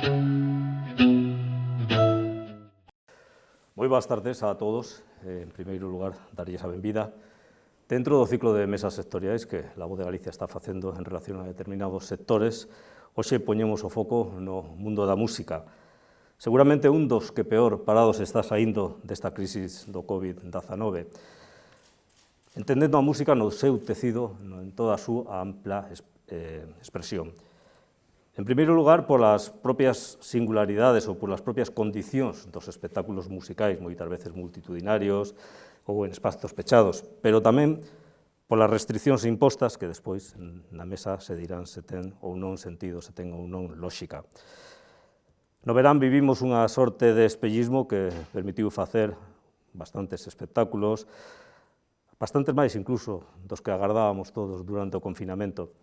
Moi boas tardes a todos. En primeiro lugar, darlles a benvida. Dentro do ciclo de mesas sectoriais que La Voz de Galicia está facendo en relación a determinados sectores, hoxe poñemos o foco no mundo da música. Seguramente un dos que peor parados está saindo desta crisis do COVID-19. Entendendo a música no seu tecido, en toda a súa ampla expresión. En primeiro lugar, polas propias singularidades ou polas propias condicións dos espectáculos musicais, moitas veces multitudinarios ou en espazos pechados, pero tamén polas restriccións impostas que despois na mesa se dirán se ten ou non sentido, se ten ou non lóxica. No verán vivimos unha sorte de espellismo que permitiu facer bastantes espectáculos, bastantes máis incluso dos que agardábamos todos durante o confinamento.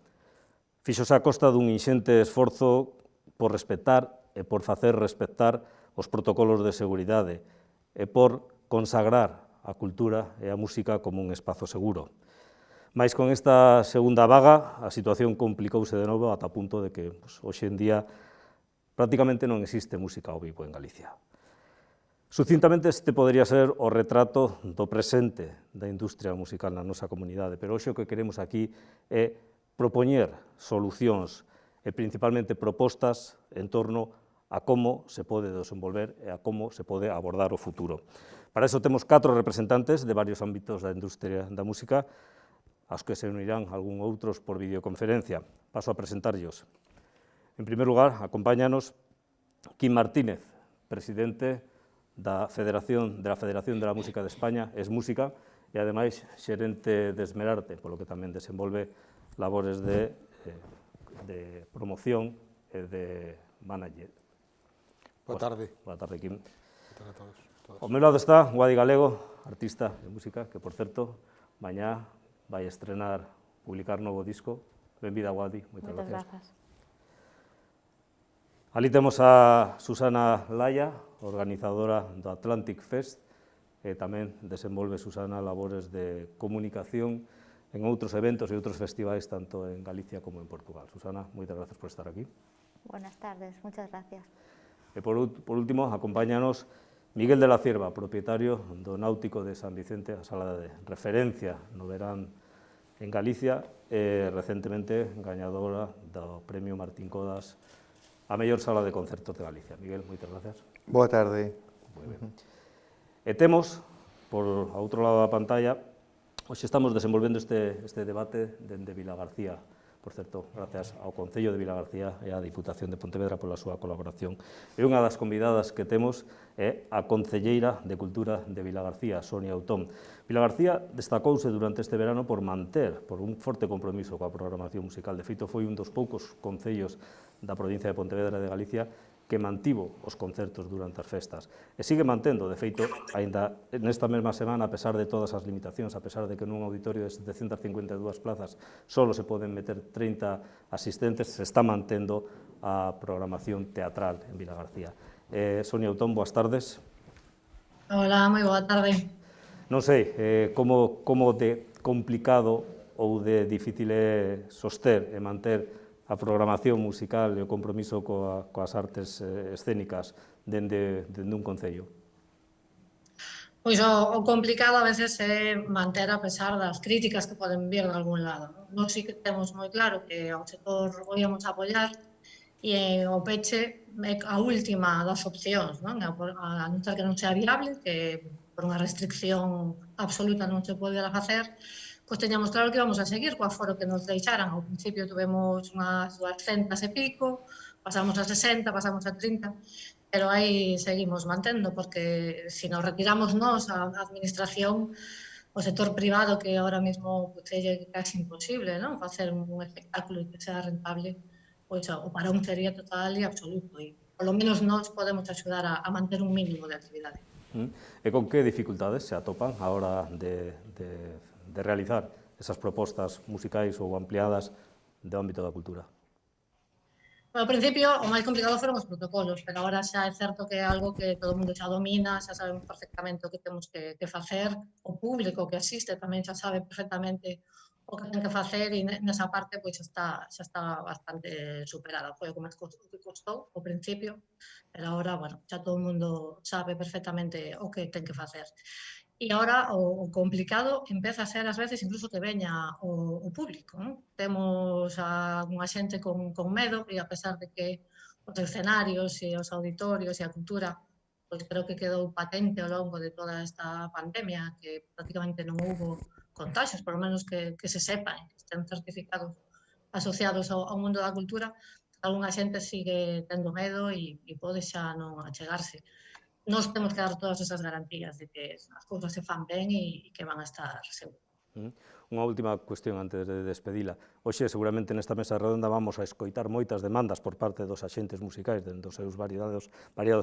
Fíxose a costa dun inxente esforzo por respetar e por facer respetar os protocolos de seguridade e por consagrar a cultura e a música como un espazo seguro. Mais con esta segunda vaga, a situación complicouse de novo ata o punto de que hoxe en día prácticamente non existe música ao vivo en Galicia. Sucintamente, este podría ser o retrato do presente da industria musical na nosa comunidade, pero hoxe o que queremos aquí é propoñer solucións e principalmente propostas en torno a como se pode desenvolver e a como se pode abordar o futuro. Para iso temos 4 representantes de varios ámbitos da industria da música, aos que se unirán algún outros por videoconferencia. Paso a presentarllos. En primeiro lugar, acompáñanos Quim Martínez, presidente da Federación de la Música de España, es música, e ademais xerente de Esmerarte, polo que tamén desenvolve labores de promoción e de manager. Boa tarde. Boa tarde, Quim. Boa tarde a todos. Ao meu lado está Guadi Galego, artista de música, que, por certo, mañá vai estrenar, publicar novo disco. Benvida, Guadi. Moitas gracias. Ali temos a Susana Laia, organizadora do Atlantic Fest, e tamén desenvolve Susana labores de comunicación en outros eventos e outros festivais, tanto en Galicia como en Portugal. Susana, moitas gracias por estar aquí. Buenas tardes, muchas gracias. E por último, acompáñanos Miguel de la Cierva, propietario do Náutico de San Vicente, a sala de referencia no verán en Galicia, e recentemente gañadora do Premio Martín Codas a mellor sala de concertos de Galicia. Miguel, moitas gracias. Boa tarde. Moi ben. E temos, por outro lado da pantalla, hoxe estamos desenvolvendo este debate dende Vilagarcía. Por certo, gracias ao Concello de Vilagarcía e á Diputación de Pontevedra pola súa colaboración. E unha das convidadas que temos é a Concelleira de Cultura de Vilagarcía, Sonia Outón. Vilagarcía destacouse durante este verano por un forte compromiso coa programación musical. De feito, foi un dos poucos concellos da provincia de Pontevedra de Galicia que mantivo os concertos durante as festas. E sigue mantendo, de feito, aínda nesta mesma semana, a pesar de todas as limitacións, a pesar de que nun auditorio de 752 plazas só se poden meter 30 asistentes, se está mantendo a programación teatral en Vilagarcía. Sonia Outón, boas tardes. Hola, moi boa tarde. Non sei, como de complicado ou de difícil é soster e manter a programación musical e o compromiso coas artes escénicas dende un concello? Pois o complicado a veces é manter a pesar das críticas que poden vir de algún lado. Nós sí que temos moi claro que ao sector o íamos a apoiar e o peche é a última das opcións, non? A non ser que non sea viable, que por unha restricción absoluta non se podera facer, pois teñamos claro que íbamos a seguir co aforo que nos deixaran. Ao principio tuvemos unhas 200 e pico, pasamos a 60, pasamos a 30, pero aí seguimos mantendo, porque se nos retiramos nós a administración, o sector privado, que ahora mesmo é casi imposible, non? Facer un espectáculo que sea rentable, pois o parón sería total e absoluto, e polo menos nós podemos axudar a manter un mínimo de actividade. E con que dificultades se atopan a hora de realizar esas propostas musicais ou ampliadas do ámbito da cultura? Ao principio, o máis complicado foron os protocolos, pero agora xa é certo que é algo que todo o mundo xa domina, xa sabemos perfectamente o que temos que facer, o público que asiste tamén xa sabe perfectamente o que ten que facer e nesa parte pois xa está bastante superada. Foi o que máis costou ao principio, pero agora, bueno, xa todo o mundo sabe perfectamente o que ten que facer. E agora o complicado empeza a ser ás veces incluso que veña o público, non? Temos a unha xente con medo e a pesar de que os escenarios e os auditorios e a cultura pois creo que quedou patente ao longo de toda esta pandemia que prácticamente non houbo contagios, por lo menos que se sepan, que estén certificados asociados ao mundo da cultura, algunha xente sigue tendo medo e pode xa non achegarse. Nós temos que dar todas esas garantías de que as cousas se fan ben e que van a estar seguras. Unha última cuestión antes de despedila. Hoxe, seguramente, nesta mesa redonda vamos a escoitar moitas demandas por parte dos axentes musicais dos seus variados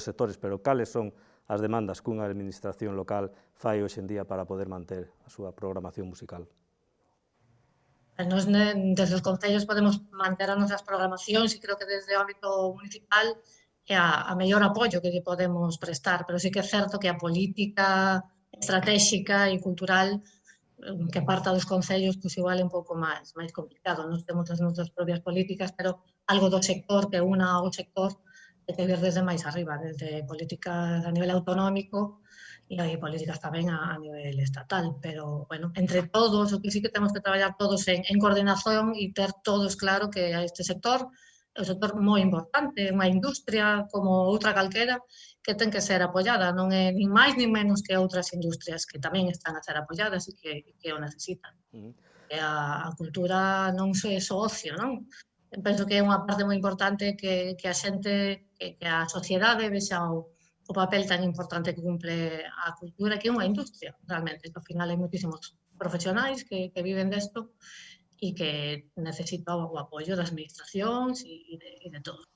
sectores, pero cales son as demandas que unha administración local fai hoxe en día para poder manter a súa programación musical? Nos, desde os concellos podemos manter as nosas programacións e creo que desde o ámbito municipal é a mellor apoio que lle podemos prestar, pero sí que é certo que a política estratégica e cultural que parta dos concellos, pois igual é un pouco máis complicado. Nos temos as nosas propias políticas, pero algo do sector que una ao sector ten que vir desde máis arriba, desde políticas a nivel autonómico e hai políticas tamén a nivel estatal, pero, bueno, entre todos, o que sí que temos que traballar todos en coordinación e ter todos claro que a este sector é un sector moi importante, unha industria como outra calquera que ten que ser apoiada, non é nin máis nin menos que outras industrias que tamén están a ser apoiadas e que o necesitan. E a cultura non é só ocio, non? Penso que é unha parte moi importante que a xente, que a sociedade vexa o papel tan importante que cumple a cultura, que é unha industria, realmente, que ao final hai moitísimos profesionais que viven desto e que necesita o apoio das administracións e de todo.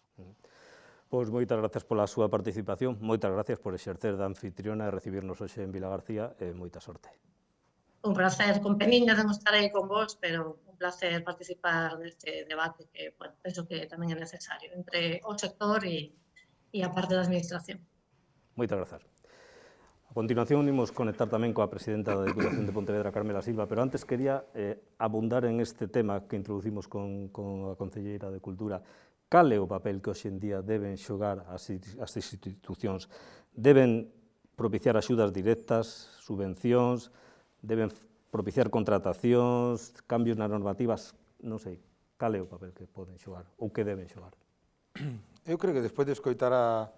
Pois moitas gracias pola súa participación, moitas gracias por exercer de anfitriona e recibirnos hoxe en Vilagarcía e moita sorte. Un placer, con peniña de non estar aí con vos, pero un placer participar neste debate que, bueno, penso que tamén é necesario entre o sector e a parte da administración. Moitas grazas. A continuación, unimos conectar tamén coa presidenta da Diputación de Pontevedra, Carmela Silva, pero antes quería abundar en este tema que introducimos con a concelleira de Cultura. Cal é o papel que hoxe en día deben xogar as institucións? Deben propiciar axudas directas, subvencións, deben propiciar contratacións, cambios nas normativas, non sei, cal é o papel que poden xogar ou que deben xogar? Eu creo que despois de escoitar a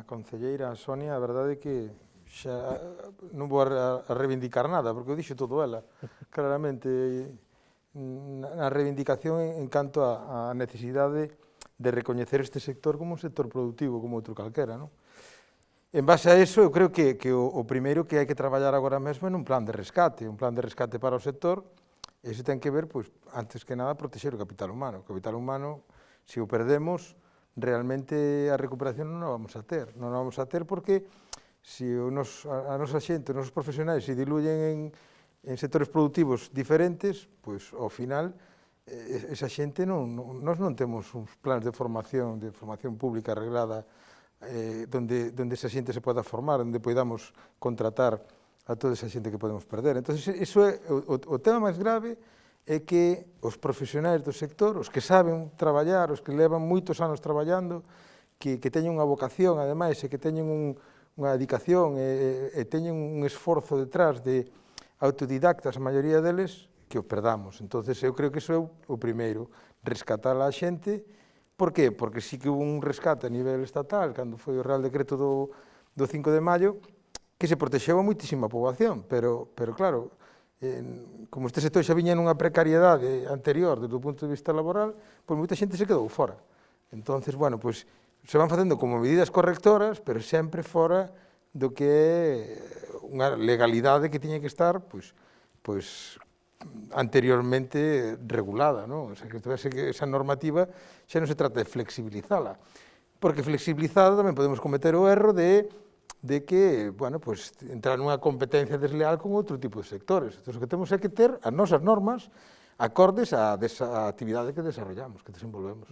concelleira Sonia, a verdade é que xa non vou a reivindicar nada, porque o dixo todo ela, claramente, na reivindicación en canto á necesidade de recoñecer este sector como un sector productivo, como outro calquera, non? En base a eso, eu creo que o primeiro que hai que traballar agora mesmo é un plan de rescate para o sector, e iso ten que ver, pois, antes que nada, protexer o capital humano. O capital humano, se o perdemos, realmente a recuperación non a vamos a ter. Non a vamos a ter porque se a nosa xente, os nosos profesionais se diluyen en sectores productivos diferentes, pois, ao final, esa xente nós non temos uns planes de formación pública arreglada donde esa xente se poda formar, onde podamos contratar a toda esa xente que podemos perder. Entón, iso é o tema máis grave, é que os profesionais do sector, os que saben traballar, os que levan moitos anos traballando, que teñen unha vocación, ademais, e que teñen unha dedicación e teñen un esforzo detrás de autodidactas, a maioría deles, que o perdamos. Entón, eu creo que iso é o primeiro, rescatar a xente. Por qué? Porque sí que hubo un rescate a nivel estatal, cando foi o Real Decreto do 5 de maio, que se protexeu a moitísima poboación, pero claro, como este sector xa viña nunha precariedade anterior desde o punto de vista laboral, pois moita xente se quedou fora. Entón, bueno, pois se van facendo como medidas correctoras, pero sempre fora do que é unha legalidade que tiña que estar, pois anteriormente regulada, non? O sea, que esa normativa xa non se trata de flexibilizala, porque flexibilizada tamén podemos cometer o erro de que, bueno, pues, entrar nunha competencia desleal con outro tipo de sectores. Entón, o que temos é que ter as nosas normas acordes a esa actividade que desarrollamos, que desenvolvemos.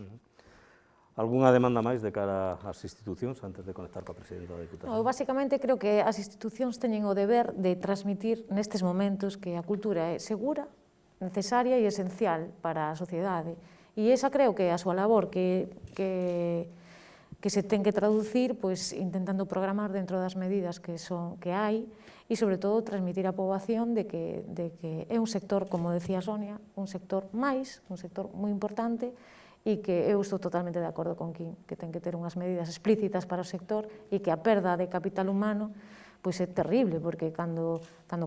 Algúnha demanda máis de cara ás institucións antes de conectar coa presidenta da Diputación? Eu, basicamente, creo que as institucións teñen o deber de transmitir nestes momentos que a cultura é segura, necesaria e esencial para a sociedade. E esa creo que é a súa labor que se ten que traducir pois, intentando programar dentro das medidas que hai e, sobre todo, transmitir á poboación de que é un sector, como decía Sonia, un sector moi importante e que eu estou totalmente de acordo con Quim, que ten que ter unhas medidas explícitas para o sector e que a perda de capital humano pois é terrible, porque cando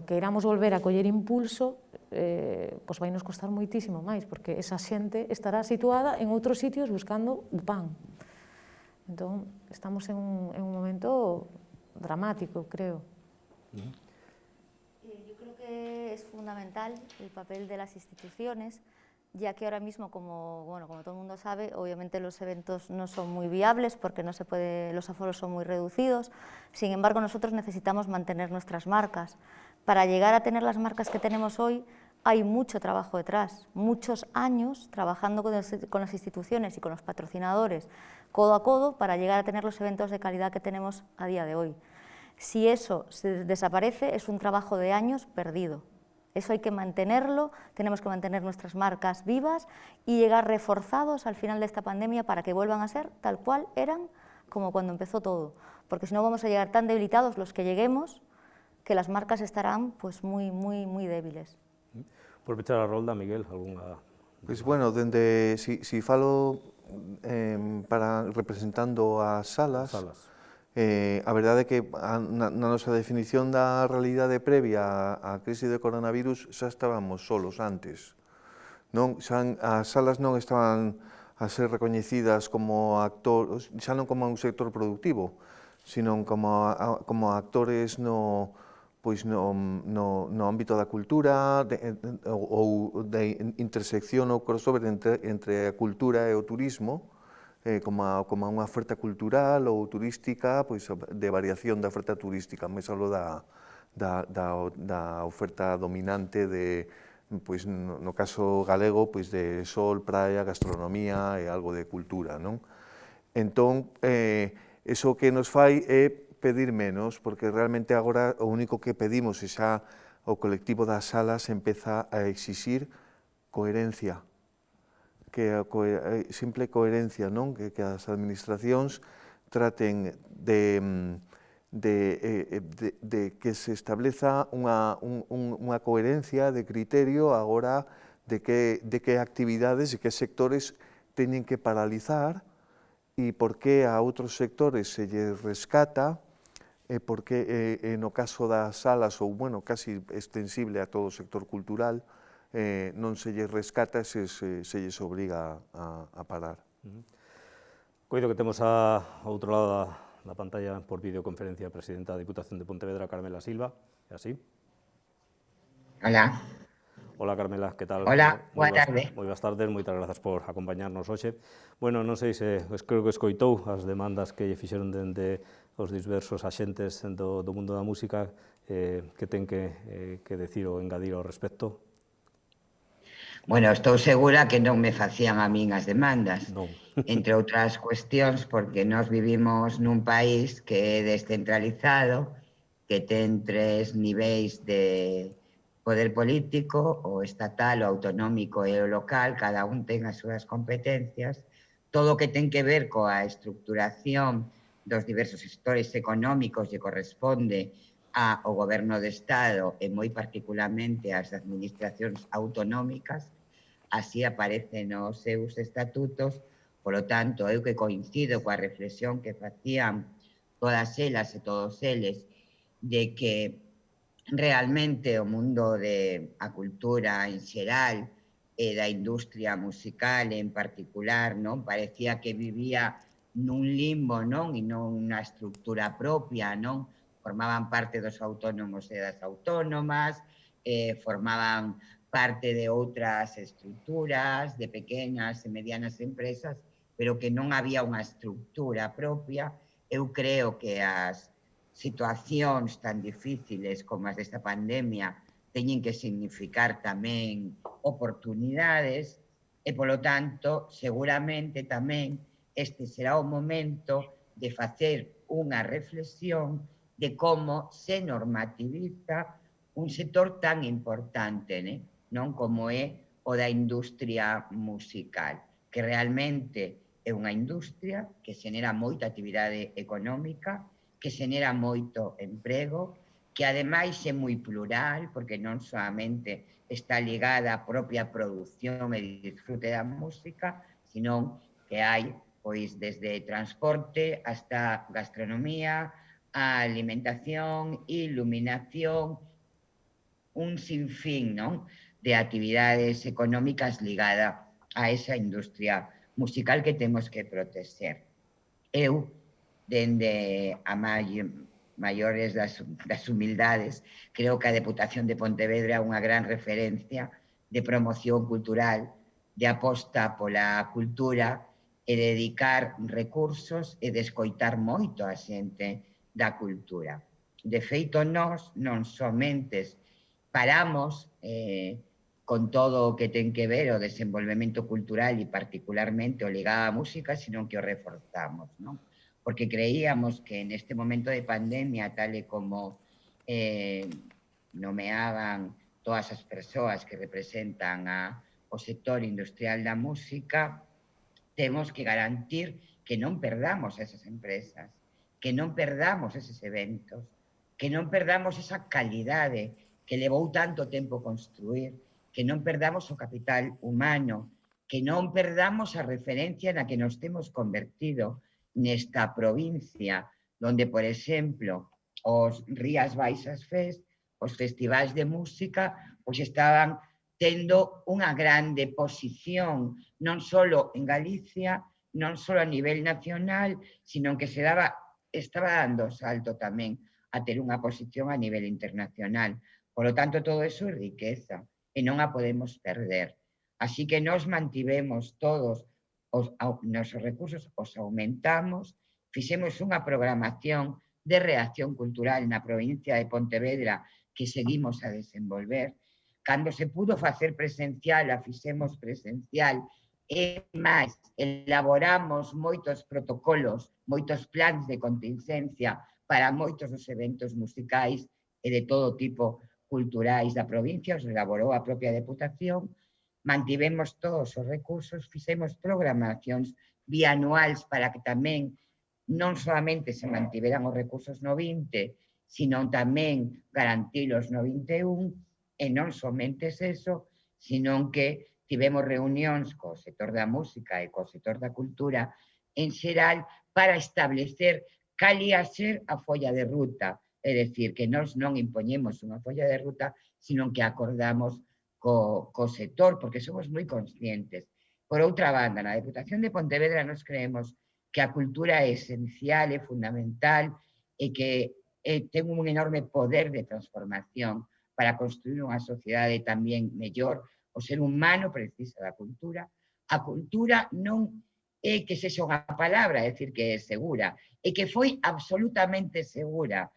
queiramos volver a coller impulso, pois vai nos costar moitísimo máis, porque esa xente estará situada en outros sitios buscando o pan. Entón, estamos en un momento dramático, creo. Yo creo que es fundamental el papel de las instituciones, ya que ahora mismo, como todo el mundo sabe, obviamente los eventos no son muy viables porque los aforos son muy reducidos. Sin embargo, nosotros necesitamos mantener nuestras marcas. Para llegar a tener las marcas que tenemos hoy, hay mucho trabajo detrás, muchos años trabajando con las instituciones y con los patrocinadores codo a codo para llegar a tener los eventos de calidad que tenemos a día de hoy. Si eso se desaparece, es un trabajo de años perdido. Eso hay que mantenerlo, tenemos que mantener nuestras marcas vivas y llegar reforzados al final de esta pandemia para que vuelvan a ser tal cual eran como cuando empezó todo. Porque si no vamos a llegar tan debilitados los que lleguemos, que las marcas estarán pues muy débiles. Por pechar a rolda, Miguel, algunha... Pois, bueno, si falo representando as salas, a verdade é que na nosa definición da realidade previa á crise do coronavirus xa estábamos solos antes. As salas non estaban a ser recoñecidas como actores, xa non como un sector productivo, sino como actores no ámbito da cultura ou da intersección ou crossover entre a cultura e o turismo, como unha oferta cultural ou turística de variación da oferta turística. Me hablo da oferta dominante no caso galego, de sol, praia, gastronomía e algo de cultura. Entón, iso que nos fai é pedir menos, porque realmente agora o único que pedimos é xa o colectivo das salas empeza a exixir coherencia, simple coherencia, que as administracións traten de que se estableza unha coherencia de criterio agora de que actividades e que sectores teñen que paralizar e por que a outros sectores se lles rescata e por que no caso das salas, ou casi extensible a todo o sector cultural, non se lles rescata se lles obriga a parar. Coido que temos ao outro lado da pantalla por videoconferencia a presidenta da Diputación de Pontevedra, Carmela Silva, é así? Hola. Hola, Carmela, que tal? Hola, boa tarde. Moi boas tardes, moitas grazas por acompañarnos hoxe. Bueno, non sei se creo que escoitou as demandas que lle fixeron dende os diversos axentes do mundo da música que ten que decir ou engadir ao respecto. Bueno, estou segura que non me facían a min as demandas, Non. Entre outras cuestións, porque nós vivimos nun país que é descentralizado, que ten 3 niveis de poder político, o estatal, o autonómico e o local, cada un ten as súas competencias, todo o que ten que ver coa estructuración dos diversos sectores económicos lle corresponde ao Goberno de Estado e moi particularmente ás administracións autonómicas, así aparece nos seus estatutos. Polo tanto, eu que coincido coa reflexión que facían todas elas e todos eles de que realmente o mundo da cultura en xeral e da industria musical en particular parecía que vivía nun limbo e non unha estructura propia, formaban parte dos autónomos e das autónomas, formaban parte de outras estructuras, de pequenas e medianas empresas, pero que non había unha estructura propia. Eu creo que as situacións tan difíciles como as desta pandemia teñen que significar tamén oportunidades e, polo tanto, seguramente tamén este será o momento de facer unha reflexión de como se normativiza un sector tan importante non? Como é o da industria musical, que realmente é unha industria que xenera moita actividade económica, que xenera moito emprego, que ademais é moi plural, porque non solamente está ligada á propia produción e disfrute da música, senón que hai pois desde transporte hasta gastronomía, a alimentación, iluminación, un sinfín, non, de actividades económicas ligada a esa industria musical que temos que protexer. Eu, dende a maiores das humildades, creo que a Deputación de Pontevedra é unha gran referencia de promoción cultural, de aposta pola cultura e dedicar recursos e de escoitar moito a xente da cultura. De feito, nós non somente paramos con todo o que ten que ver o desenvolvemento cultural e particularmente o ligado á música, sino que o reforzamos, non? Porque creíamos que neste momento de pandemia, tal e como nomeaban todas as persoas que representan o sector industrial da música, temos que garantir que non perdamos esas empresas, que non perdamos eses eventos, que non perdamos esa calidade que levou tanto tempo construir, que non perdamos o capital humano, que non perdamos a referencia na que nos temos convertido nesta provincia, donde, por exemplo, os Rías Baixas Fest, os festivais de música, pois estaban tendo unha grande posición, non só en Galicia, non só a nivel nacional, sino que estaba dando salto tamén a ter unha posición a nivel internacional. Por lo tanto, todo eso é riqueza e non a podemos perder. Así que nos mantivemos todos os nosos recursos, os aumentamos, fixemos unha programación de reacción cultural na provincia de Pontevedra que seguimos a desenvolver. Cando se pudo facer presencial, a fixemos presencial, e máis, elaboramos moitos protocolos, moitos plans de contingencia para moitos dos eventos musicais e de todo tipo culturais da provincia, os elaborou a propia Deputación, mantivemos todos os recursos, fixemos programacións bianuais para que tamén non solamente se mantiveran os recursos no 20, sino tamén garantilos no 21, e non somente eso, sino que tivemos reunións co sector da música e co sector da cultura en xeral para establecer cal ia ser a folla de ruta. É dicir, que nós non impoñemos unha folla de ruta, sino que acordamos co sector, porque somos moi conscientes. Por outra banda, na Deputación de Pontevedra nos creemos que a cultura é esencial, é fundamental e que ten un enorme poder de transformación para construir unha sociedade tamén mellor. O ser humano precisa da cultura. A cultura non é que sexa unha palabra, é dicir, que é segura, é que foi absolutamente segura.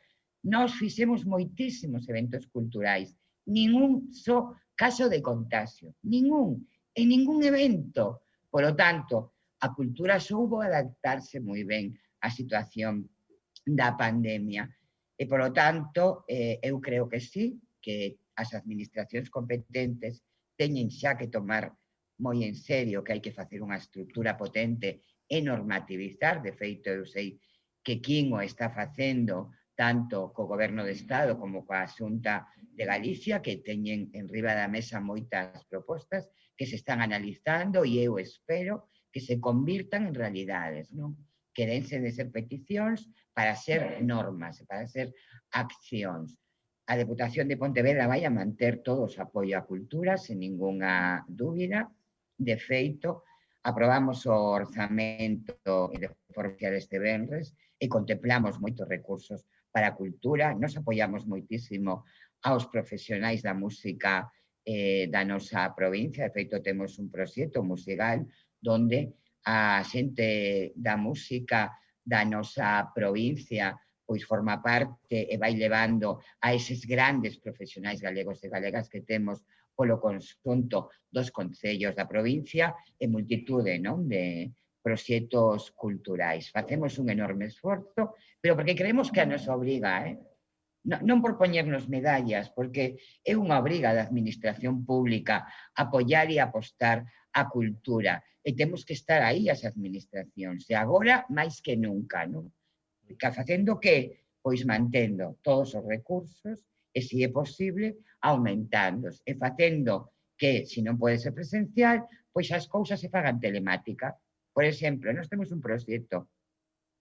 Nós fixemos moitísimos eventos culturais, ningún só caso de contagio, en ningún evento. Por lo tanto, a cultura soubo adaptarse moi ben á situación da pandemia. E, por lo tanto, eu creo que sí, que as administracións competentes teñen xa que tomar moi en serio que hai que facer unha estructura potente e normativizar. De feito, eu sei que Quim o está facendo tanto co Goberno de Estado como coa Xunta de Galicia, que teñen en riba da mesa moitas propostas que se están analizando e eu espero que se convirtan en realidades, non? Que dense de ser peticións para ser normas, para ser accións. A Deputación de Pontevedra vai a manter todo o apoio á cultura, sen ningunha dúbida. De feito, aprobamos o orzamento de forcia deste venres e contemplamos moitos recursos para a cultura. Nos apoiamos moitísimo aos profesionais da música da nosa provincia. De feito, temos un proxecto musical onde a xente da música da nosa provincia pois forma parte e vai levando a eses grandes profesionais galegos e galegas que temos polo conxunto dos concellos da provincia e multitude, non, de proxectos culturais. Facemos un enorme esforzo, pero porque creemos que a nos obriga, non por poñernos medallas, porque é unha obriga da administración pública apoiar e apostar a cultura. E temos que estar aí as administracións. E agora, máis que nunca, non? Facendo que? Pois mantendo todos os recursos e, se é posible, aumentándoos. E facendo que, se non pode ser presencial, pois as cousas se fagan telemática. Por exemplo, nós temos un proxecto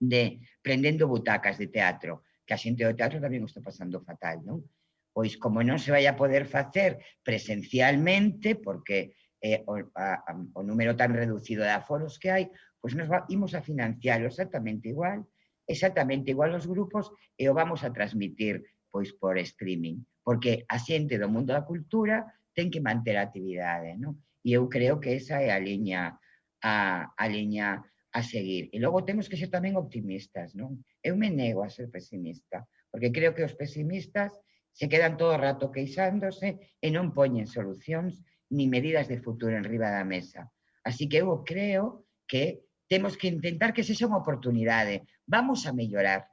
de prendendo butacas de teatro, que a xente do teatro tamén o está pasando fatal, non? Pois como non se vai a poder facer presencialmente, porque o número tan reducido de aforos que hai, pois nos imos a financiarlo exactamente igual os grupos, e o vamos a transmitir pois por streaming, porque a xente do mundo da cultura ten que manter a actividade, non? E eu creo que esa é a liña a seguir. E logo temos que ser tamén optimistas, non? Eu me nego a ser pesimista, porque creo que os pesimistas se quedan todo o rato queixándose e non poñen solucións ni medidas de futuro en riba da mesa. Así que eu creo que temos que intentar que sexa unha oportunidade. Vamos a mellorar,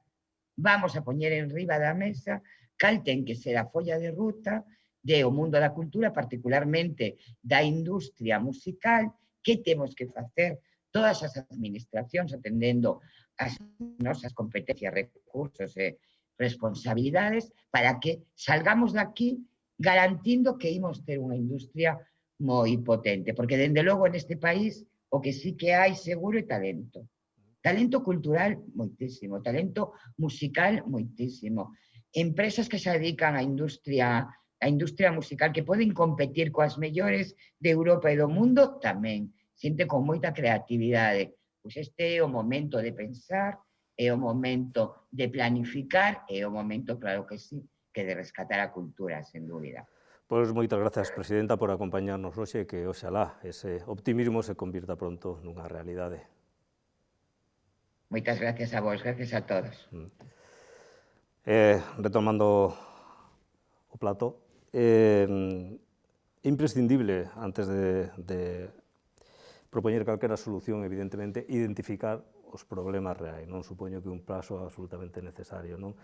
vamos a poñer en riba da mesa cal ten que ser a folla de ruta do mundo da cultura, particularmente da industria musical, que temos que facer todas as administracións atendendo as nosas competencias, recursos e responsabilidades para que salgamos daqui garantindo que imos ter unha industria moi potente, porque dende logo neste país o que sí que hai seguro é talento. Talento cultural, moitísimo. Talento musical, moitísimo. Empresas que se dedican á industria musical que poden competir coas mellores de Europa e do mundo, tamén. Xente con moita creatividade. Pois este é o momento de pensar, é o momento de planificar, é o momento, claro que sí, que de rescatar a cultura, sen dúbida. Pois moitas grazas, Presidenta, por acompañarnos hoxe, que oxalá ese optimismo se convirta pronto nunha realidade. Moitas gracias a vos, gracias a todos. Retomando o plato, é imprescindible, antes de propoñer calquera solución, evidentemente, identificar os problemas reais. Non supoño que un prazo absolutamente necesario, non?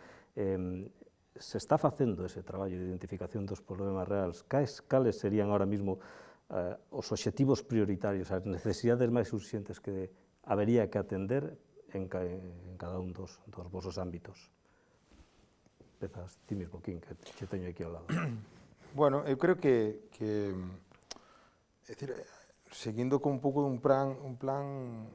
Se está facendo ese traballo de identificación dos problemas reais. Cales serían ahora mismo os obxectivos prioritarios, as necesidades máis urxentes que habería que atender en cada un dos vosos ámbitos? Empezas ti mismo, Quín, que te teño aquí ao lado. Bueno, eu creo que é dicir, seguindo con un pouco un plan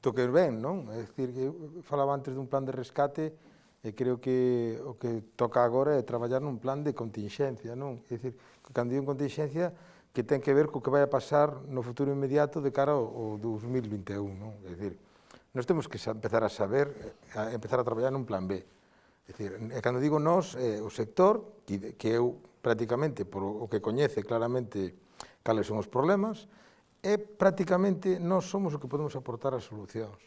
do que ven, non? É dicir, que eu falaba antes dun plan de rescate e creo que o que toca agora é traballar nun plan de continxencia, non? É dicir, cando digo continxencia, que ten que ver co que vai a pasar no futuro inmediato de cara ao 2021, non? É dicir, nós temos que empezar a saber, empezar a traballar nun plan B. É dicir, cando digo nós, o sector, que eu prácticamente, por o que coñece claramente cales son os problemas, e prácticamente nós somos o que podemos aportar as solucións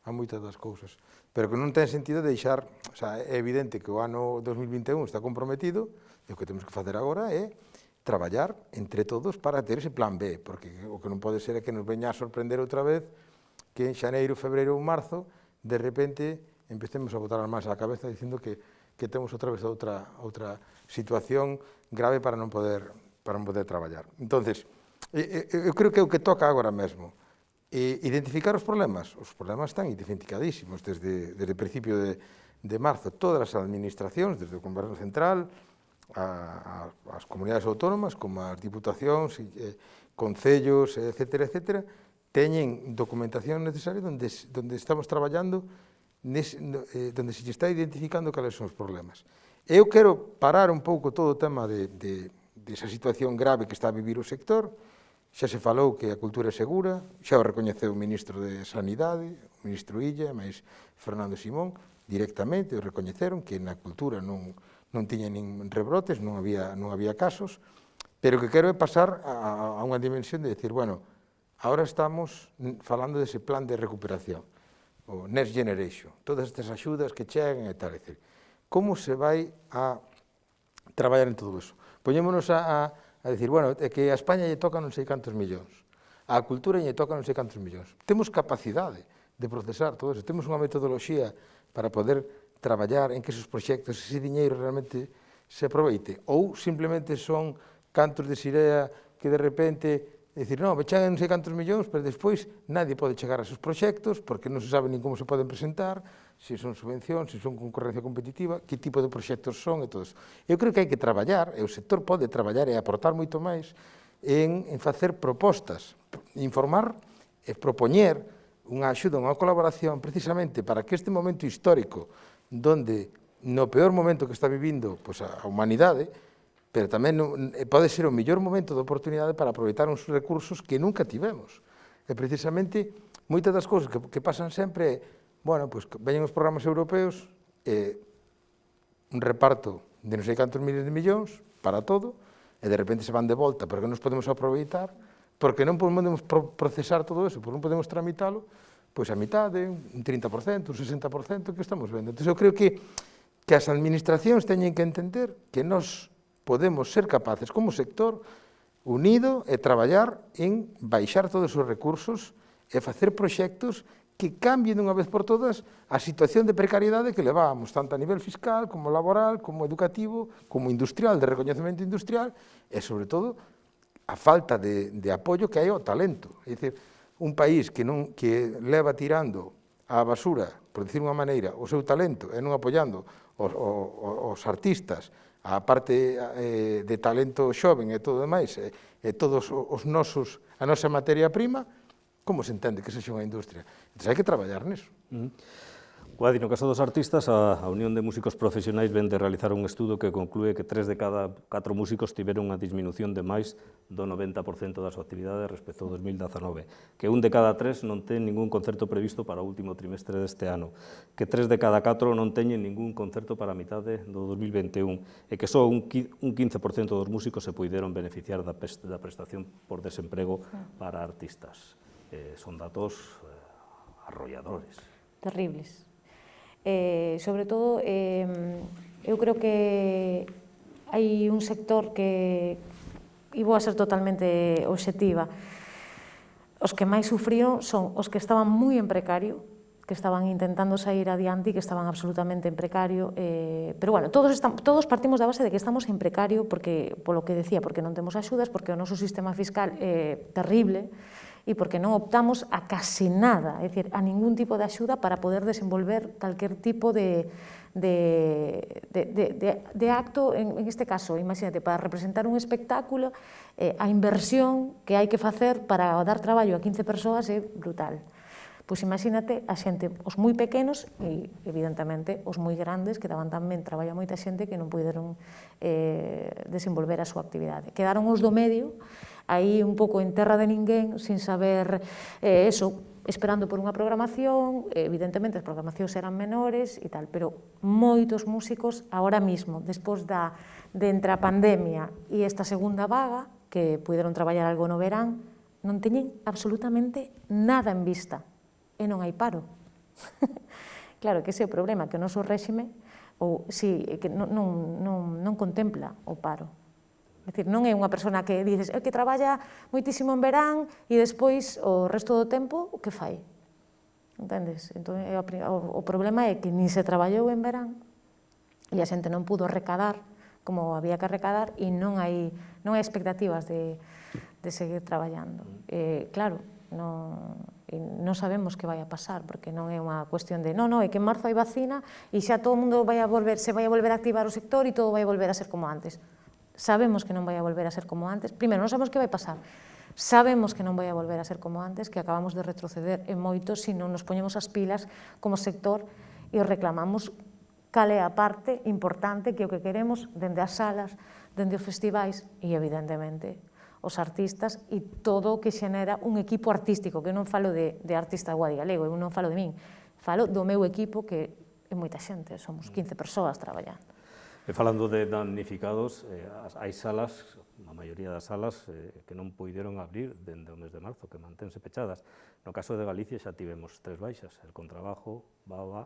a moitas das cousas, pero que non ten sentido deixar, o sea, é evidente que o ano 2021 está comprometido, e o que temos que facer agora é traballar entre todos para ter ese plan B, porque o que non pode ser é que nos veña a sorprender outra vez que en xaneiro, febreiro ou marzo, de repente, empecemos a botar as mans á cabeza dicindo que temos outra vez outra situación grave para non poder traballar. Entonces, eu creo que é o que toca agora mesmo. Identificar os problemas. Os problemas están identificadísimos desde o principio de marzo. Todas as administracións, desde o Goberno Central, as comunidades autónomas, como as diputacións, concellos, etcétera, teñen documentación necesaria onde estamos traballando, onde se está identificando cales son os problemas. Eu quero parar un pouco todo o tema desa situación grave que está a vivir o sector. Xa se falou que a cultura é segura, xa o recoñeceu o ministro de Sanidade, o ministro Illa, máis Fernando Simón, directamente o recoñeceron que na cultura non tiña nin rebrotes, non había casos, pero que quero é pasar a unha dimensión de decir, bueno, agora estamos falando dese plan de recuperación, o Next Generation, todas estas axudas que chegan e tal, é dicir, como se vai a traballar en todo iso? Poñémonos a decir, bueno, é que a España lle toca non sei cantos millóns, a cultura lle toca non sei cantos millóns. Temos capacidade de procesar todo eso, temos unha metodoloxía para poder traballar en que esos proxectos, ese diñeiro realmente se aproveite, ou simplemente son cantos de sirea que de repente decir, non, me chegan non sei cantos millóns, pero despois nadie pode chegar a esos proxectos porque non se sabe nin como se poden presentar, se son subvencións, se son concorrencia competitiva, que tipo de proxectos son e todo eso. Eu creo que hai que traballar, e o sector pode traballar e aportar moito máis en facer propostas, informar e propoñer unha axuda, unha colaboración precisamente para que este momento histórico donde no peor momento que está vivindo pois, a humanidade, pero tamén pode ser o mellor momento de oportunidade para aproveitar uns recursos que nunca tivemos. E precisamente, moitas das cousas que pasan sempre é, bueno, pois veñen os programas europeos, un reparto de non sei cantos miles de millóns para todo, e de repente se van de volta porque non nos podemos aproveitar, porque non podemos procesar todo eso, porque non podemos tramitalo, pois a mitade, un 30%, un 60% que estamos vendo. Entón, eu creo que as administracións teñen que entender que nós podemos ser capaces, como sector, unido e traballar en baixar todos os recursos e facer proxectos que cambien unha vez por todas a situación de precariedade que levábamos, tanto a nivel fiscal, como laboral, como educativo, como industrial, de recoñecemento industrial, e, sobre todo, a falta de apoio que hai ao talento. É dicir, un país que leva tirando á basura, por decir unha maneira, o seu talento e non apoiando os artistas, a parte de talento xoven e todo demais, e todos a nosa materia prima, como se entende que sexa unha industria? Entón, hai que traballar niso. Guadi, no caso dos artistas, a Unión de Músicos Profesionais ven de realizar un estudo que conclúe que 3 de cada 4 músicos tiveron unha disminución de máis do 90% da súa actividade respecto ao 2019, que 1 de cada 3 non ten ningún concerto previsto para o último trimestre deste ano, que 3 de cada 4 non teñen ningún concerto para a mitade do 2021, e que só un 15% dos músicos se puideron beneficiar da prestación por desemprego para artistas. Son datos arrolladores. Terribles. Sobre todo, eu creo que hai un sector que, e vou a ser totalmente obxectiva, os que máis sufriron son os que estaban moi en precario, que estaban intentando sair adiante e que estaban absolutamente en precario, pero bueno, todos partimos da base de que estamos en precario porque, polo que decía, porque non temos axudas, porque o noso sistema fiscal é terrible, e porque non optamos a casi nada, é dicir, a ningún tipo de axuda para poder desenvolver calquer tipo de acto, en este caso, imagínate, para representar un espectáculo, a inversión que hai que facer para dar traballo a 15 persoas é brutal. Pois imagínate a xente, os moi pequenos e, evidentemente, os moi grandes, que daban tamén traballo a moita xente que non puderon desenvolver a súa actividade. Quedaron os do medio, aí un pouco en terra de ninguén, sin saber esperando por unha programación, evidentemente as programacións eran menores e tal, pero moitos músicos agora mismo, despois de entre a pandemia e esta segunda vaga, que puderon traballar algo no verán, non teñen absolutamente nada en vista, e non hai paro. Claro que ese é o problema, que o noso réxime non contempla o paro. É dicir, non é unha persona que dices que traballa moitísimo en verán e despois o resto do tempo o que fai? Entendes? Entón, o problema é que nin se traballou en verán e a xente non pudo recadar como había que recadar e non hai expectativas de seguir traballando. Claro, non sabemos que vai a pasar, porque non é unha cuestión de non, é que en marzo hai vacina e xa todo o mundo se vai a volver a activar o sector e todo vai a volver a ser como antes. Sabemos que non vai a volver a ser como antes. Primeiro, non sabemos que vai pasar. Sabemos que non vai a volver a ser como antes, que acabamos de retroceder en moito se non nos poñemos as pilas como sector e reclamamos cal é a parte importante que o que queremos dende as salas, dende os festivais e, evidentemente, os artistas e todo o que xenera un equipo artístico, que eu non falo de artista Guadi Galego, eu non falo de min, falo do meu equipo que é moita xente, somos 15 persoas traballando. E falando de damnificados, hai salas, a maioría das salas, que non puideron abrir dende o mes de marzo, que mantense pechadas. No caso de Galicia xa tivemos 3 baixas, el Contrabajo, Baba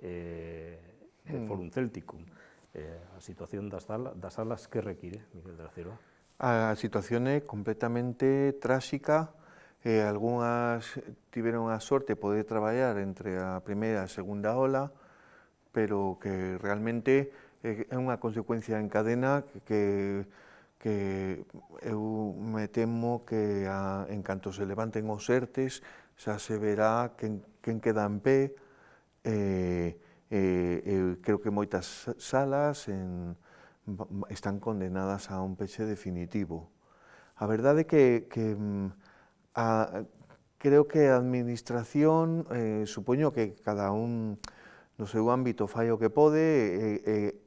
e Forum Celticum. A situación das salas que require, Miguel de la Cierva? A situación é completamente tráxica. Algunhas tiveron a sorte de poder traballar entre a primeira e a segunda ola, pero que realmente é unha consecuencia en cadena que eu me temo que en canto se levanten os ERTEs xa se verá quen queda en pé. Creo que moitas salas están condenadas a un peche definitivo. A verdade é que creo que a administración, supoño que cada un no seu ámbito fai o que pode,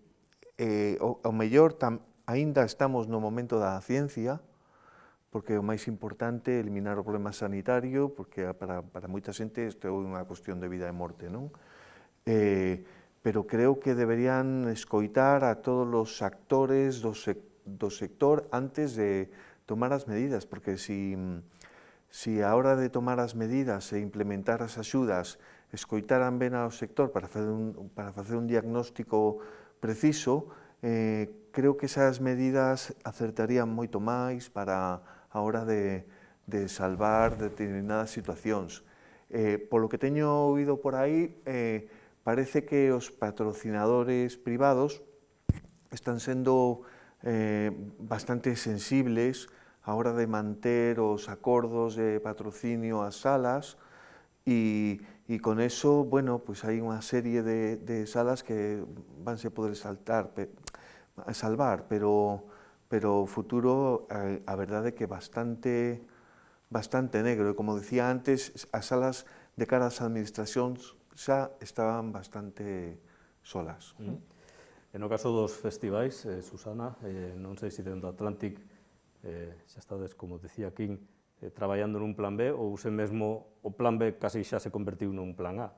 ao mellor aínda estamos no momento da ciencia, porque o máis importante é eliminar o problema sanitario, porque para moita xente isto é unha cuestión de vida e morte, non? Pero creo que deberían escoitar a todos os actores do sector antes de tomar as medidas, porque si a hora de tomar as medidas e implementar as axudas escoitaran ben ao sector para facer un diagnóstico preciso, creo que esas medidas acertarían moito máis para a hora de salvar determinadas situacións. Polo que teño oído por aí, parece que os patrocinadores privados están sendo bastante sensibles a hora de manter os acordos de patrocinio ás salas e con eso, bueno, pues hai unha serie de salas que vanse poder salvar, pero o futuro, a verdade é que bastante negro, e como dicía antes, as salas de cara ás administracións xa estaban bastante solas. E no caso dos festivais, Susana, non sei se dentro do Atlantic xa estades, como decía King, traballando nun plan B ou se mesmo o plan B casi xa se convertiu nun plan A?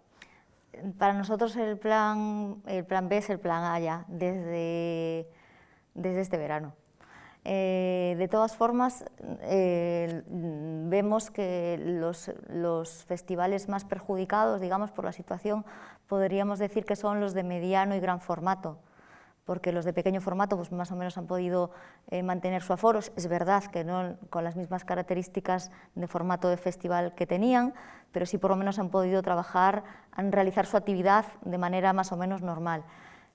Para nosotros el plan B es el plan A ya, desde este verano. De todas formas, vemos que los festivales más perjudicados, digamos, por la situación, podríamos decir que son los de mediano y gran formato, porque los de pequeño formato pues más o menos han podido mantener su aforo. Es verdad que no con las mismas características de formato de festival que tenían, pero sí por lo menos han podido trabajar, han realizar su actividad de manera más o menos normal.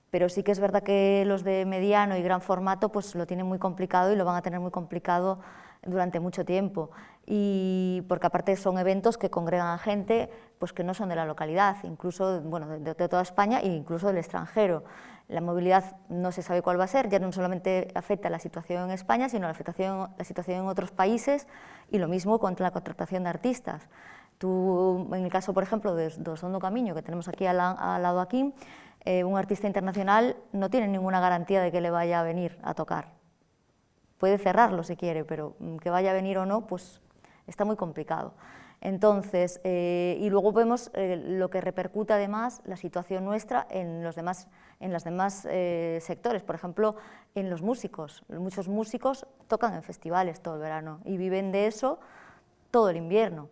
Pero sí que es verdad que los de mediano y gran formato pues lo tienen muy complicado y lo van a tener muy complicado durante mucho tiempo, y porque aparte son eventos que congregan a gente pues que no son de la localidad, incluso bueno, de toda España e incluso del extranjero. La movilidad no se sabe cuál va a ser, ya no solamente afecta la situación en España, sino la situación en otros países, y lo mismo con la contratación de artistas. Tú, en el caso, por ejemplo, de Son do Camiño, que tenemos aquí al lado aquí, un artista internacional no tiene ninguna garantía de que le vaya a venir a tocar. Puede cerrarlo si quiere, pero que vaya a venir o no, pues está muy complicado. Entonces, y luego vemos lo que repercute además la situación nuestra en los demás sectores. Por ejemplo, en los músicos. Muchos músicos tocan en festivales todo el verano y viven de eso todo el invierno.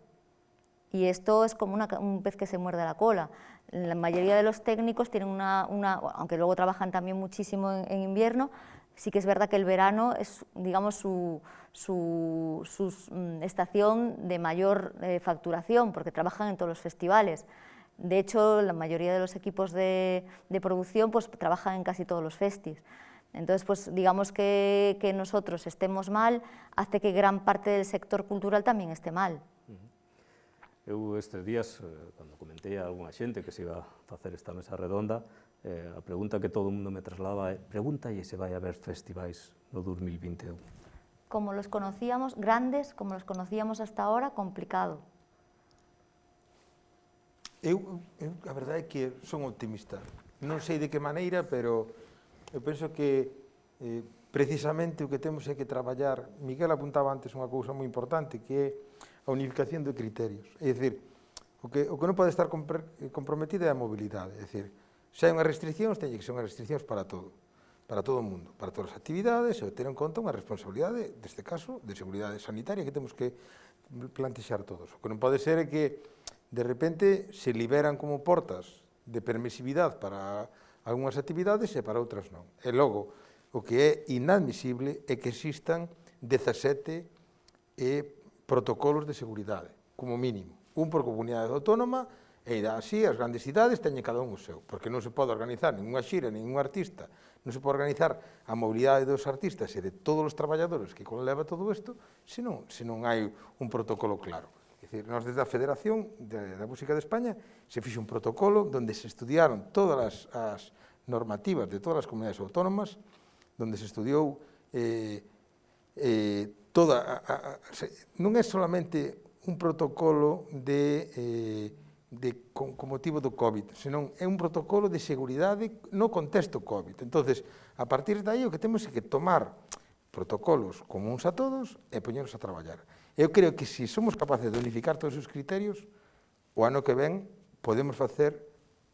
Y esto es como un pez que se muerde la cola. La mayoría de los técnicos tienen aunque luego trabajan también muchísimo en invierno, sí que es verdad que el verano es, digamos, su estación de mayor facturación, porque trabajan en todos los festivales. De hecho, la mayoría de los equipos de producción pues, trabajan en casi todos los festis. Entonces, pues, digamos que nosotros estemos mal hace que gran parte del sector cultural tamén este mal. Eu estes días, cando comentei a algunha xente que se iba a facer esta mesa redonda, a pregunta que todo o mundo me trasladaba é: pregúntalle se vai haber festivais no 2021. Como los conocíamos, grandes, como los conocíamos hasta ahora, complicado. Eu a verdade é que son optimista. Non sei de que maneira, pero eu penso que precisamente o que temos é que traballar. Miguel apuntaba antes unha cousa moi importante, que é a unificación de criterios. É dicir, o que non pode estar comprometida é a mobilidade. É dicir, se hai unhas restriccións, teñen que ser unhas restriccións para todo o mundo, para todas as actividades, e ter en conta unha responsabilidade, neste caso, de seguridade sanitaria que temos que plantexar todos. O que non pode ser é que, de repente, se liberan como portas de permisividade para algunhas actividades e para outras non. E logo, o que é inadmisible é que existan 17 protocolos de seguridade, como mínimo. Un por comunidade autónoma E así, as grandes cidades teñen cada un o seu, porque non se pode organizar ninguna xira, ningún artista, non se pode organizar a mobilidade dos artistas e de todos os traballadores que conleva todo isto, se non hai un protocolo claro. É dicir, nós desde a Federación da Música de España se fixe un protocolo onde se estudiaron todas as normativas de todas as comunidades autónomas, onde se estudiou non é solamente un protocolo con motivo do COVID, senón é un protocolo de seguridade no contexto COVID. Entonces, a partir de aí, o que temos é que tomar protocolos comuns a todos e poñernos a traballar. Eu creo que se somos capaces de unificar todos os criterios, o ano que ven podemos facer,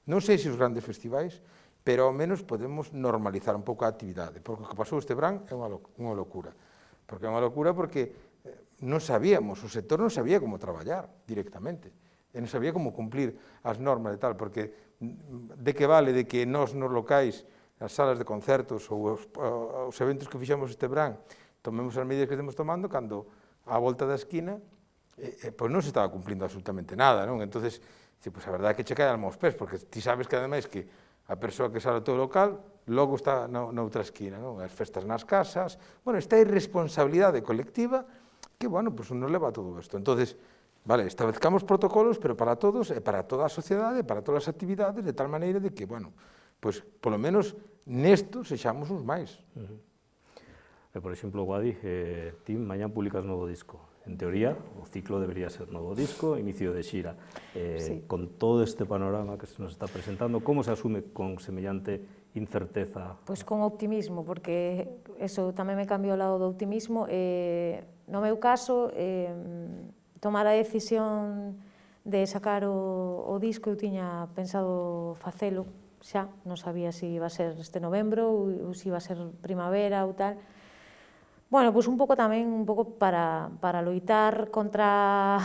non sei se os grandes festivais, pero ao menos podemos normalizar un pouco a actividade, porque o que pasou este verán é unha locura. Porque é unha locura porque non sabíamos, o sector non sabía como traballar directamente, e non sabía como cumplir as normas e tal, porque de que vale de que nós nos locais, as salas de concertos ou os eventos que fixemos este verán, tomemos as medidas que estamos tomando, cando á volta da esquina, pois non se estaba cumplindo absolutamente nada, non? Entonces, pois a verdade é que che cae alma aos pés, porque ti sabes que ademais que a persoa que sale ao teu local logo está noutra esquina, non? As festas nas casas, bueno, esta irresponsabilidade colectiva que, bueno, pues nos leva a todo isto. Entonces, vale, establezcamos protocolos, pero para todos, e para toda a sociedade, para todas as actividades, de tal maneira de que, bueno, pues, polo menos nesto sexamos uns máis. Por exemplo, Guadi, ti mañán publicas novo disco. En teoría, o ciclo debería ser novo disco, inicio de xira. Sí. Con todo este panorama que se nos está presentando, como se asume con semellante incerteza? Pois con optimismo, porque eso tamén me cambiou ao lado do optimismo. No meu caso, tomar a decisión de sacar o disco, eu tiña pensado facelo xa, non sabía se iba a ser este novembro ou se iba a ser primavera ou tal. Bueno, pois un pouco tamén, un pouco para loitar contra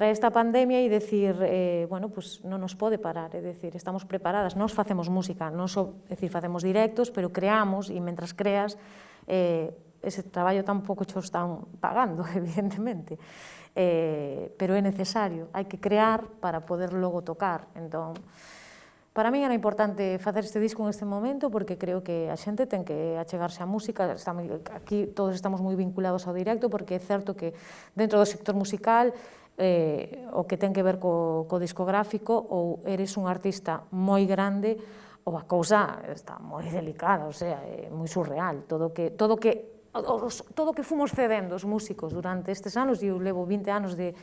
esta pandemia e decir, bueno, pois non nos pode parar, é dicir, estamos preparadas, nós facemos música, non só, é dicir, facemos directos, pero creamos, e mentras creas, ese traballo tampouco xo están pagando, evidentemente, pero é necesario, hai que crear para poder logo tocar. Entón, para min era importante facer este disco en este momento porque creo que a xente ten que achegarse á música. Aquí todos estamos moi vinculados ao directo porque é certo que dentro do sector musical o que ten que ver co discográfico, ou eres un artista moi grande ou a cousa está moi delicada, o sea, é moi surreal. Todo o que fomos cedendo os músicos durante estes anos, e eu levo 20 anos de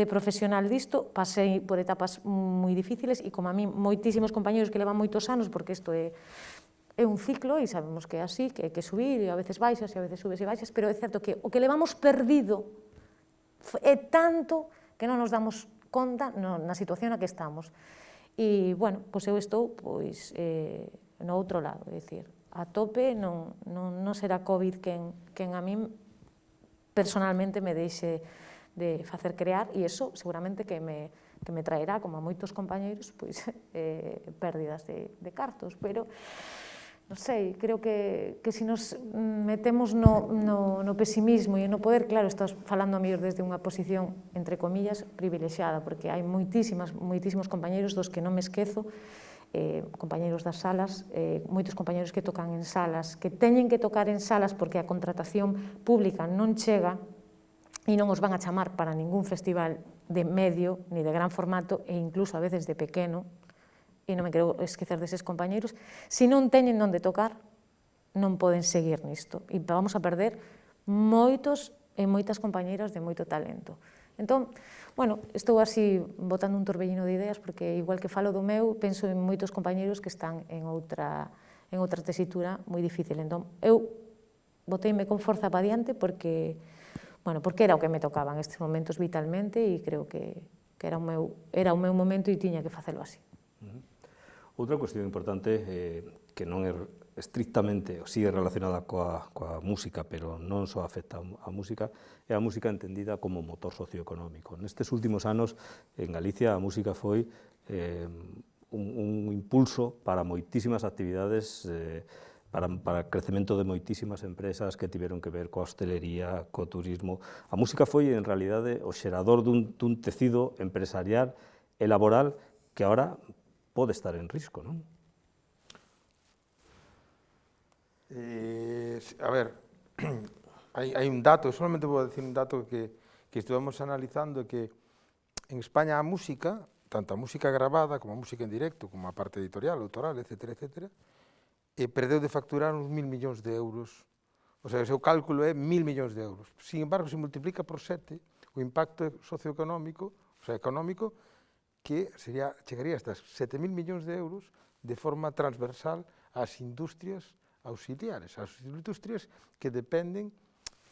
profesional disto, pasei por etapas moi difíciles, e como a mí moitísimos compañeros que levan moitos anos, porque isto é un ciclo, e sabemos que é así, que hai que subir, e a veces baixas, e a veces subes e baixas, pero é certo que o que levamos perdido é tanto que non nos damos conta na situación na que estamos. E, bueno, pois eu estou no outro lado, é dicir, a tope, non será COVID quen a min personalmente me deixe de facer crear, e iso seguramente que me traerá, como a moitos compañeiros, pois pérdidas de cartos, pero non sei, creo que se nos metemos no pesimismo e no poder, claro, estás falando a mellor desde unha posición, entre comillas, privilexiada, porque hai moitísimos compañeiros dos que non me esquezo, compañeiros das salas, moitos compañeiros que tocan en salas, que teñen que tocar en salas porque a contratación pública non chega e non os van a chamar para ningún festival de medio ni de gran formato, e incluso a veces de pequeno, e non me quero esquecer deses compañeiros. Se non teñen onde tocar, non poden seguir nisto, e vamos a perder moitos e moitas compañeiras de moito talento. Entón, bueno, estou así botando un torbellino de ideas, porque igual que falo do meu, penso en moitos compañeiros que están en outra tesitura moi difícil. Entón, eu boteime con forza para diante porque era o que me tocaba en estes momentos vitalmente, e creo que era o meu momento e tiña que facelo así. Outra cuestión importante que non é estrictamente, ou sigue relacionada coa música, pero non só afecta a música, é a música entendida como motor socioeconómico. Nestes últimos anos, en Galicia, a música foi un impulso para moitísimas actividades, para o crecemento de moitísimas empresas que tiveron que ver coa hostelería, co turismo. A música foi, en realidade, o xerador dun tecido empresarial e laboral que ahora pode estar en risco, non? A ver, hai un dato, solamente vou decir un dato que estuvemos analizando, que en España a música, tanto a música grabada como a música en directo, como a parte editorial, autoral, etcétera, etcétera, perdeu de facturar uns 1.000 millóns de euros. O sea, o seu cálculo é 1.000 millóns de euros. Sin embargo, se multiplica por 7 o impacto socioeconómico, o sea, económico, que chegaría hasta 7.000 millóns de euros de forma transversal ás industrias auxiliares, ás industrias que dependen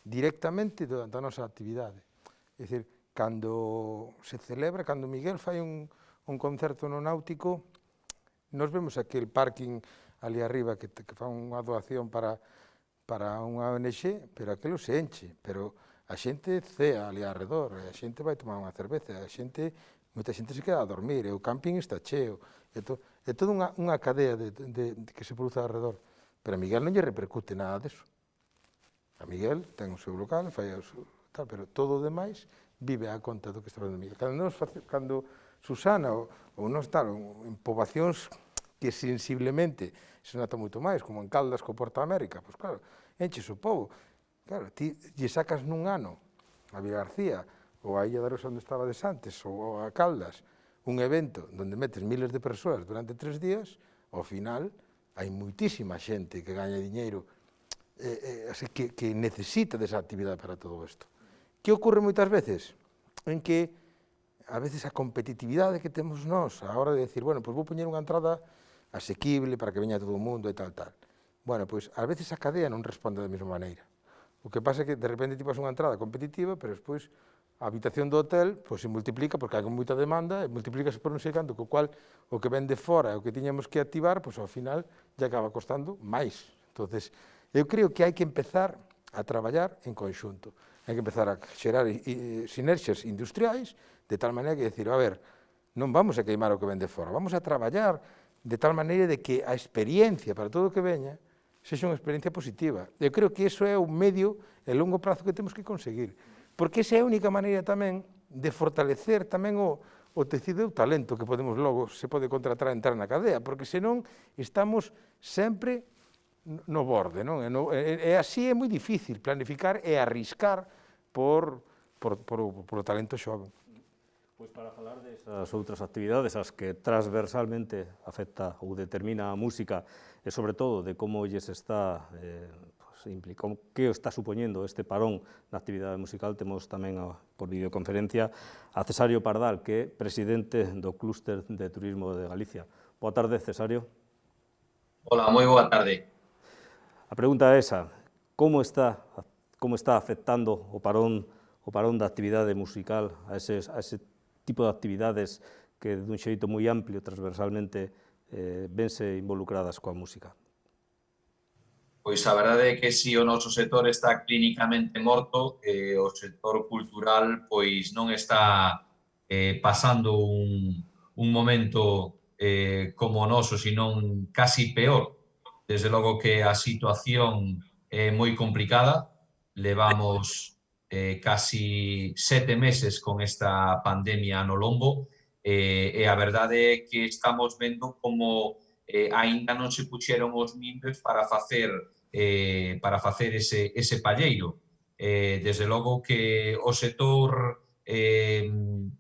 directamente da nosa actividade. É dicir, cando se celebra, cando Miguel fai un concerto no Náutico, nos vemos aquel parking ali arriba que fa unha doación para unha ONG, pero aquilo se enche, pero a xente cea ali arredor, a xente vai tomar unha cerveza, moita xente se queda a dormir, e o camping está cheo, é toda unha cadea que se produce arredor, pero a Miguel non lle repercute nada deso. A Miguel ten o seu local, fai o seu tal, pero todo o demais vive a conta do que está facendo Miguel. Cando Susana ou nós tal, en poboacións que sensiblemente se nota moito máis, como en Caldas co Porto América, pois claro, enches o pobo. Claro, ti lle sacas nun ano a Vilagarcía, ou a Illa de Arosa onde estaba antes, ou a Caldas, un evento onde metes miles de persoas durante 3 días, ao final hai moitísima xente que gaña diñeiro que necesita desa actividade para todo isto. Que ocorre moitas veces? En que a veces a competitividade que temos nós a hora de decir, bueno, pois vou poñer unha entrada asequible para que veña todo o mundo e tal. Bueno, pois a veces a cadea non responde da mesma maneira. O que pasa é que de repente ti vas unha entrada competitiva, pero despois a habitación do hotel pois se multiplica porque hai moita demanda e multiplícase por non sei canto, co cual o que ven de fora e o que tiñamos que activar, pois ao final ya acaba costando máis. Entonces, eu creo que hai que empezar a traballar en conxunto. Hai que empezar a xerar sinerxias industriais de tal maneira que decir, a ver, non vamos a queimar o que ven de fora, vamos a traballar de tal maneira de que a experiencia para todo o que veña sexa unha experiencia positiva. Eu creo que iso é o medio e longo prazo que temos que conseguir, porque esa é a única maneira tamén de fortalecer tamén o tecido e o talento que podemos logo se pode contratar a entrar na cadea, porque senón estamos sempre no borde, non? E así é moi difícil planificar e arriscar por o talento xove. Pois para falar desas outras actividades as que transversalmente afecta ou determina a música e sobre todo de como lles está que está supoñendo este parón na actividade musical, temos tamén por videoconferencia a Cesario Pardal, que é presidente do Clúster de Turismo de Galicia. Boa tarde, Cesario. Hola, moi boa tarde. A pregunta é esa, como está afectando o parón da actividade musical a ese tipo de actividades que dun xeito moi amplio, transversalmente, vense involucradas coa música? Pois a verdade é que si o noso sector está clínicamente morto, o sector cultural pois non está pasando un momento como o noso, senón casi peor. Desde logo que a situación é moi complicada, levamos casi 7 meses con esta pandemia no lombo e a verdade é que estamos vendo como aínda non se puxeron os mimbres para facer ese palleiro. Desde logo que o sector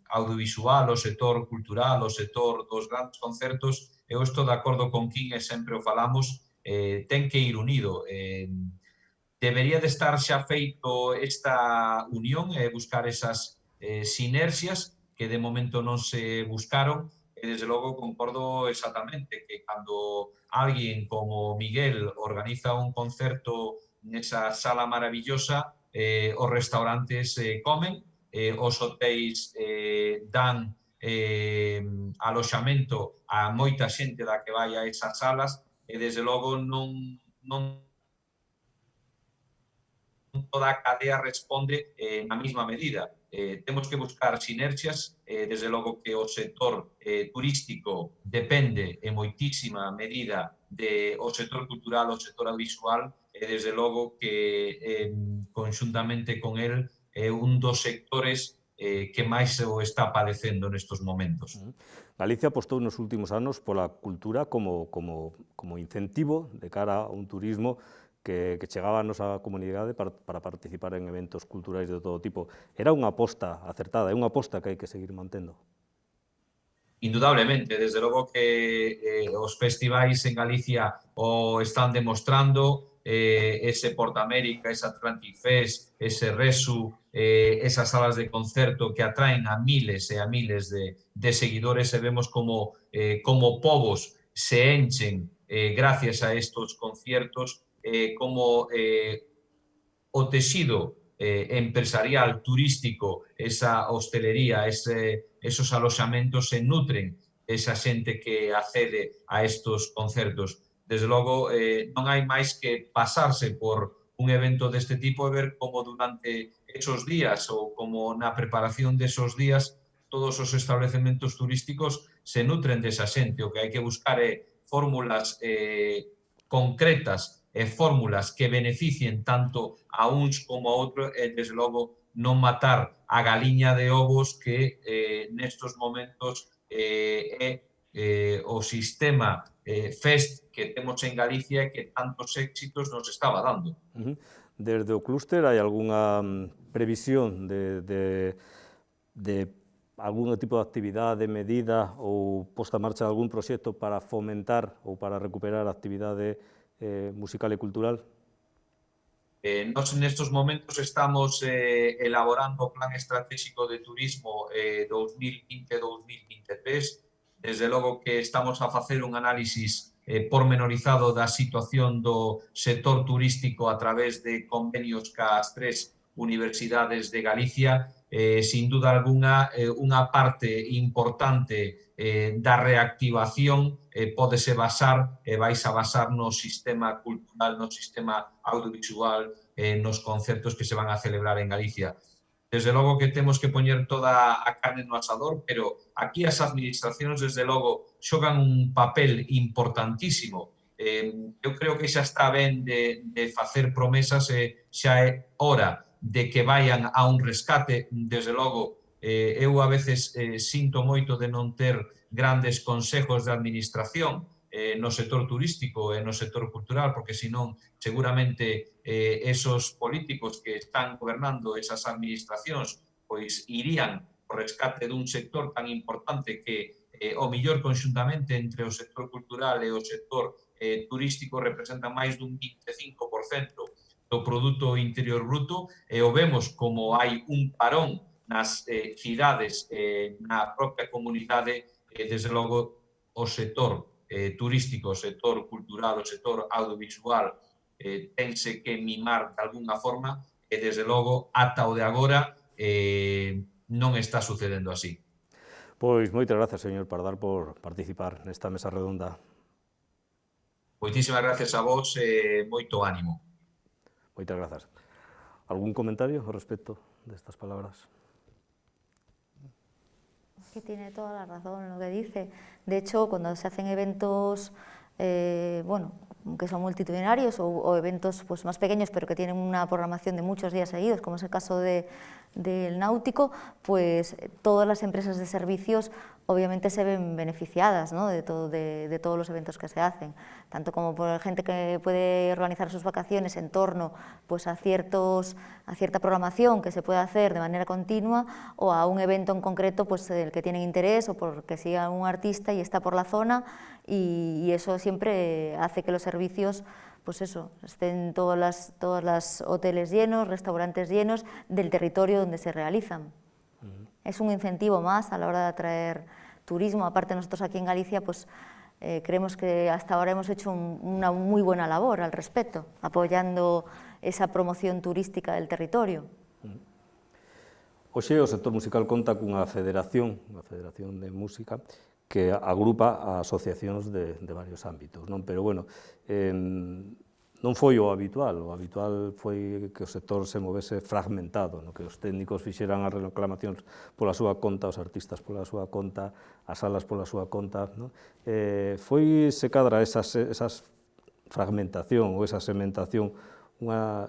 audiovisual, o sector cultural, o sector dos grandes concertos, eu estou de acordo con Quim e sempre o falamos, ten que ir unido. Debería de estar xa feito esta unión e buscar esas sinerxias que de momento non se buscaron e desde logo concordo exactamente que cando alguén como Miguel organiza un concerto nesa sala maravillosa, os restaurantes comen, os hotéis dan aloxamento a moita xente da que vai a esas salas e desde logo non toda a cadea responde na mesma medida. Temos que buscar sinerxias, desde logo que o sector turístico depende en moitísima medida do sector cultural, o sector audiovisual, e desde logo que conxuntamente con el é un dos sectores que máis o está padecendo nestos momentos. Galicia apostou nos últimos anos pola cultura como incentivo de cara a un turismo que chegaba a nosa comunidade para participar en eventos culturais de todo tipo. Era unha aposta acertada, é unha aposta que hai que seguir mantendo. Indudablemente, desde logo que os festivais en Galicia o están demostrando, ese Portamérica, ese Atlantic Fest, ese Resu, esas salas de concerto que atraen a miles e a miles de seguidores, e vemos como povos se enchen gracias a estos conciertos, como o texido empresarial, turístico, esa hostelería, esos aloxamentos se nutren esa xente que accede a estos concertos. Desde logo, non hai máis que pasarse por un evento deste tipo e ver como durante esos días ou como na preparación desos días todos os establecementos turísticos se nutren desa xente. O que hai que buscar é fórmulas concretas e fórmulas que beneficien tanto a uns como a outros e, desde logo, non matar a galiña de ovos que nestos momentos é o sistema FEST que temos en Galicia e que tantos éxitos nos estaba dando. Desde o clúster hai algunha previsión de algún tipo de actividade, medida ou posta en marcha de algún proxecto para fomentar ou para recuperar a actividade musical e cultural? Nos nestos momentos estamos elaborando o Plan Estratégico de Turismo 2020-2023. Desde logo que estamos a facer un análisis pormenorizado da situación do sector turístico a través de convenios cas 3 universidades de Galicia. Sin duda alguna, unha parte importante da reactivación pódese basar e vais a basar no sistema cultural, no sistema audiovisual, nos concertos que se van a celebrar en Galicia. Desde logo que temos que poñer toda a carne no asador, pero aquí as administracións, desde logo, xogan un papel importantísimo. Eu creo que xa está ben de facer promesas e xa é hora de que vayan a un rescate. Desde logo, eu a veces sinto moito de non ter grandes consejos de administración no sector turístico e no sector cultural, porque senón seguramente esos políticos que están gobernando esas administracións pois irían ao rescate dun sector tan importante que o millor conxuntamente entre o sector cultural e o sector turístico representan máis dun 25% do Produto Interior Bruto, e o vemos como hai un parón nas cidades, na propia comunidade, desde logo o sector turístico, o sector cultural, o sector audiovisual tense que mimar de alguna forma e, desde logo, ata o de agora non está sucedendo así. Pois moitas grazas, señor Pardal, por participar nesta mesa redonda. Moitísimas gracias a vos e moito ánimo. Moitas grazas. Algún comentario ao respecto destas palabras? Que tiene toda la razón lo que dice. De hecho, cuando se hacen eventos, bueno, que son multitudinarios o eventos pues, más pequeños, pero que tienen una programación de muchos días seguidos, como es el caso del náutico, pues todas las empresas de servicios obviamente se ven beneficiadas, ¿no? de todos los eventos que se hacen, tanto como por gente que puede organizar sus vacaciones en torno pues, a cierta programación que se puede hacer de manera continua, o a un evento en concreto pues, del que tienen interés o porque siga un artista y está por la zona, y eso siempre hace que los servicios pues eso, estén todos los hoteles llenos, restaurantes llenos del territorio donde se realizan. Es un incentivo más a la hora de atraer turismo. Aparte, nosotros aquí en Galicia pues, creemos que hasta ahora hemos hecho una muy buena labor al respecto, apoyando esa promoción turística del territorio. Hoxe o sector musical conta cunha federación de música, que agrupa a asociacións de varios ámbitos, non? Pero, bueno, non foi o habitual foi que o sector se movese fragmentado, no que os técnicos fixeran as reclamacións pola súa conta, os artistas pola súa conta, as salas pola súa conta, non? Foi, se cadra, esas fragmentación ou esa segmentación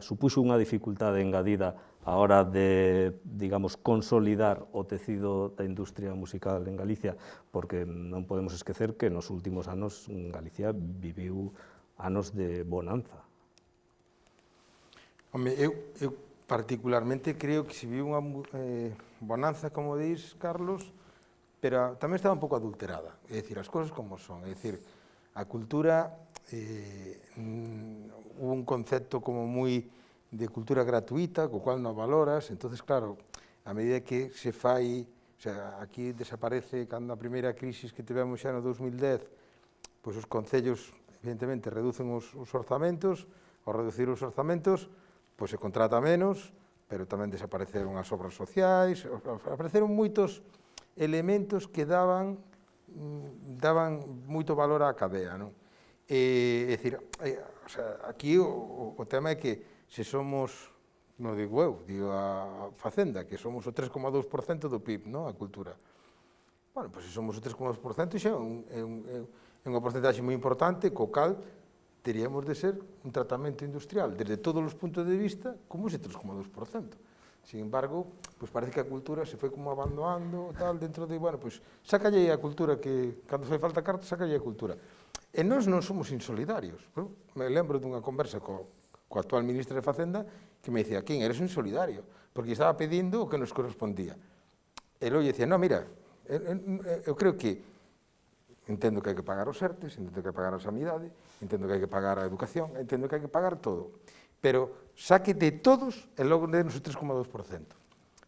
supuxo unha dificultade engadida a hora de, digamos, consolidar o tecido da industria musical en Galicia, porque non podemos esquecer que nos últimos anos Galicia viviu anos de bonanza. Home, eu particularmente creo que se viu unha bonanza, como dis, Carlos, pero tamén estaba un pouco adulterada. É dicir, as cousas como son. É dicir, a cultura, hubo un concepto como moi de cultura gratuita, co cual non valoras, entonces claro, a medida que se fai, o sea, aquí desaparece, cando a primeira crisis que tivemos xa no 2010, pois os concellos, evidentemente, reducen os orzamentos, ao reducir os orzamentos, pois se contrata menos, pero tamén desapareceron as obras sociais, apareceron moitos elementos que daban moito valor á cadea, non? É dicir, o sea, aquí o tema é que se somos, non digo eu, digo a Facenda, que somos o 3,2% do PIB, non? A cultura. Bueno, pois se somos o 3,2% xa é unha porcentaxe moi importante, co cal teríamos de ser un tratamento industrial desde todos os puntos de vista como ese 3,2%. Sin embargo, pois parece que a cultura se foi como abandonando, tal, dentro de, bueno, pois sácalle a cultura que, cando fai falta carta, sácalle a cultura. E nós non somos insolidarios. Me lembro dunha conversa co actual ministro de Facenda, que me dicía, Quín, eres un solidario, porque estaba pedindo o que nos correspondía. E logo dicía, no, mira, eu creo que entendo que hai que pagar os ERTES, entendo que hai que pagar a sanidade, entendo que hai que pagar a educación, entendo que hai que pagar todo. Pero saque de todos e logo denos o 3,2%.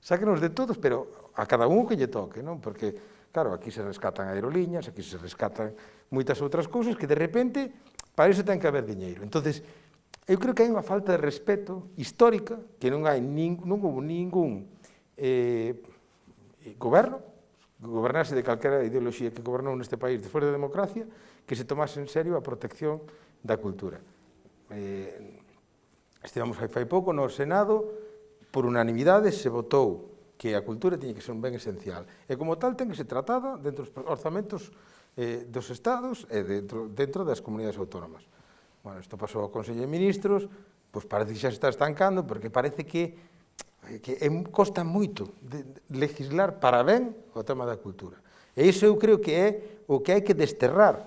Sáquenos de todos, pero a cada un que lle toque, non? Porque, claro, aquí se rescatan aerolíneas, aquí se rescatan moitas outras cousas que de repente para iso ten que haber diñeiro. Entonces, eu creo que hai unha falta de respeto histórica que non houve ningún goberno, gobernase de calquera ideoloxía que gobernou neste país despois da democracia, que se tomase en serio a protección da cultura. Estivemos fai pouco no Senado, por unanimidade se votou que a cultura tiña que ser un ben esencial e como tal ten que ser tratada dentro dos orzamentos dos estados e dentro das comunidades autónomas. Bueno, isto pasou ao Consello de Ministros, pois parece que xa se está estancando, porque parece que costa moito legislar para ben o tema da cultura. E iso eu creo que é o que hai que desterrar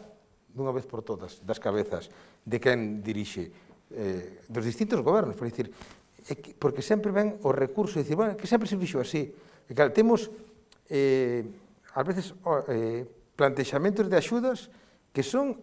dunha vez por todas das cabezas de quen dirixe dos distintos gobernos, por dicir, porque sempre ven o recurso de dicir, bueno, que sempre se fixo así. E claro, temos, ás veces, plantexamentos de axudas que son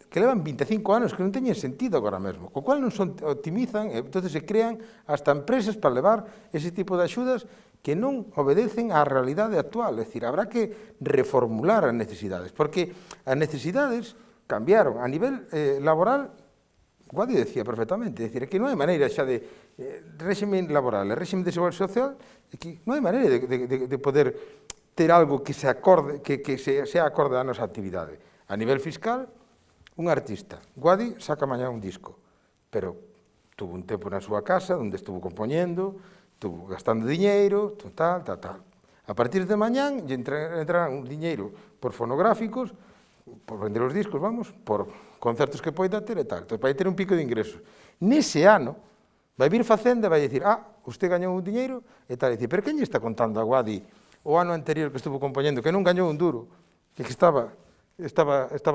que levan 25 anos, que non teñen sentido agora mesmo, co cual non se optimizan, e entón se crean hasta empresas para levar ese tipo de axudas que non obedecen á realidade actual, é dicir, habrá que reformular as necesidades, porque as necesidades cambiaron a nivel laboral, Guadi decía perfectamente, é dicir, que non hai maneira xa de réxime laboral e réxime de seguridade social, que non hai maneira de poder ter algo que se acorde, que sea acorde á nosa actividade. A nivel fiscal, un artista, Guadi saca mañá un disco, pero tuvo un tempo na súa casa onde estuvo compoñendo, estuvo gastando diñeiro, tal. A partir de mañán entrará un diñeiro por fonográficos, por vender os discos, vamos, por concertos que poida ter e tal. Entón, vai ter un pico de ingresos. Nese ano, vai vir Facenda e vai dicir, usted gañou un diñeiro e tal. E dicir, pero quen lle está contando a Guadi o ano anterior que estuvo compoñendo, que non gañou un duro, que estaba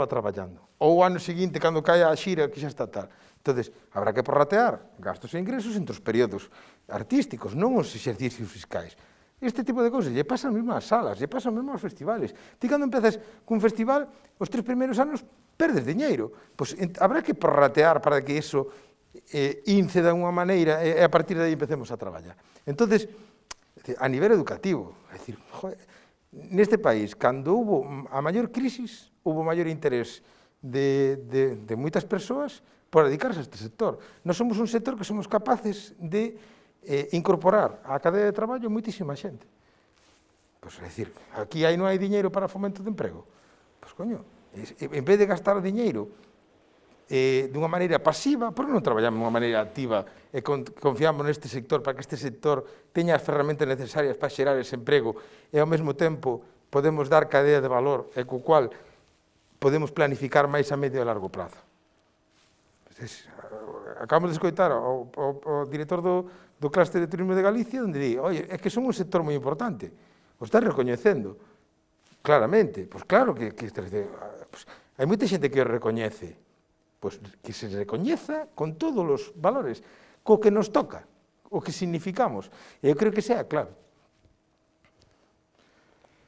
traballando. Ou o ano seguinte, cando caia a xira, que xa está tal. Entón, habrá que prorratear gastos e ingresos entre os períodos artísticos, non os exercicios fiscais. Este tipo de cousas lle pasan mesmo ás salas, lle pasan mesmo aos festivales. Ti cando empezas cun festival, os 3 primeiros anos perdes diñeiro. Pois habrá que prorratear para que iso ince de unha maneira e a partir de aí empecemos a traballar. Entón, a nivel educativo, é dicir, neste país, cando hubo a maior crisis, hubo maior interés de moitas persoas por dedicarse a este sector. Nós somos un sector que somos capaces de incorporar á cadea de traballo moitísima xente. Pois, é dicir, aquí non hai diñeiro para fomento de emprego. Pois, coño, en vez de gastar o diñeiro dunha maneira pasiva, por que non traballamos dunha maneira activa e confiamos neste sector para que este sector teña as ferramentas necesarias para xerar ese emprego e ao mesmo tempo podemos dar cadea de valor e co cual podemos planificar máis a medio e a largo prazo. acabamos de escoitar o director do clúster de turismo de Galicia, onde di, oye, é que son un sector moi importante, o está recoñecendo, claramente, pois claro que pues, hai moita xente que o recoñece, pois que se recoñeza con todos os valores, co que nos toca, o que significamos, e eu creo que sea clave.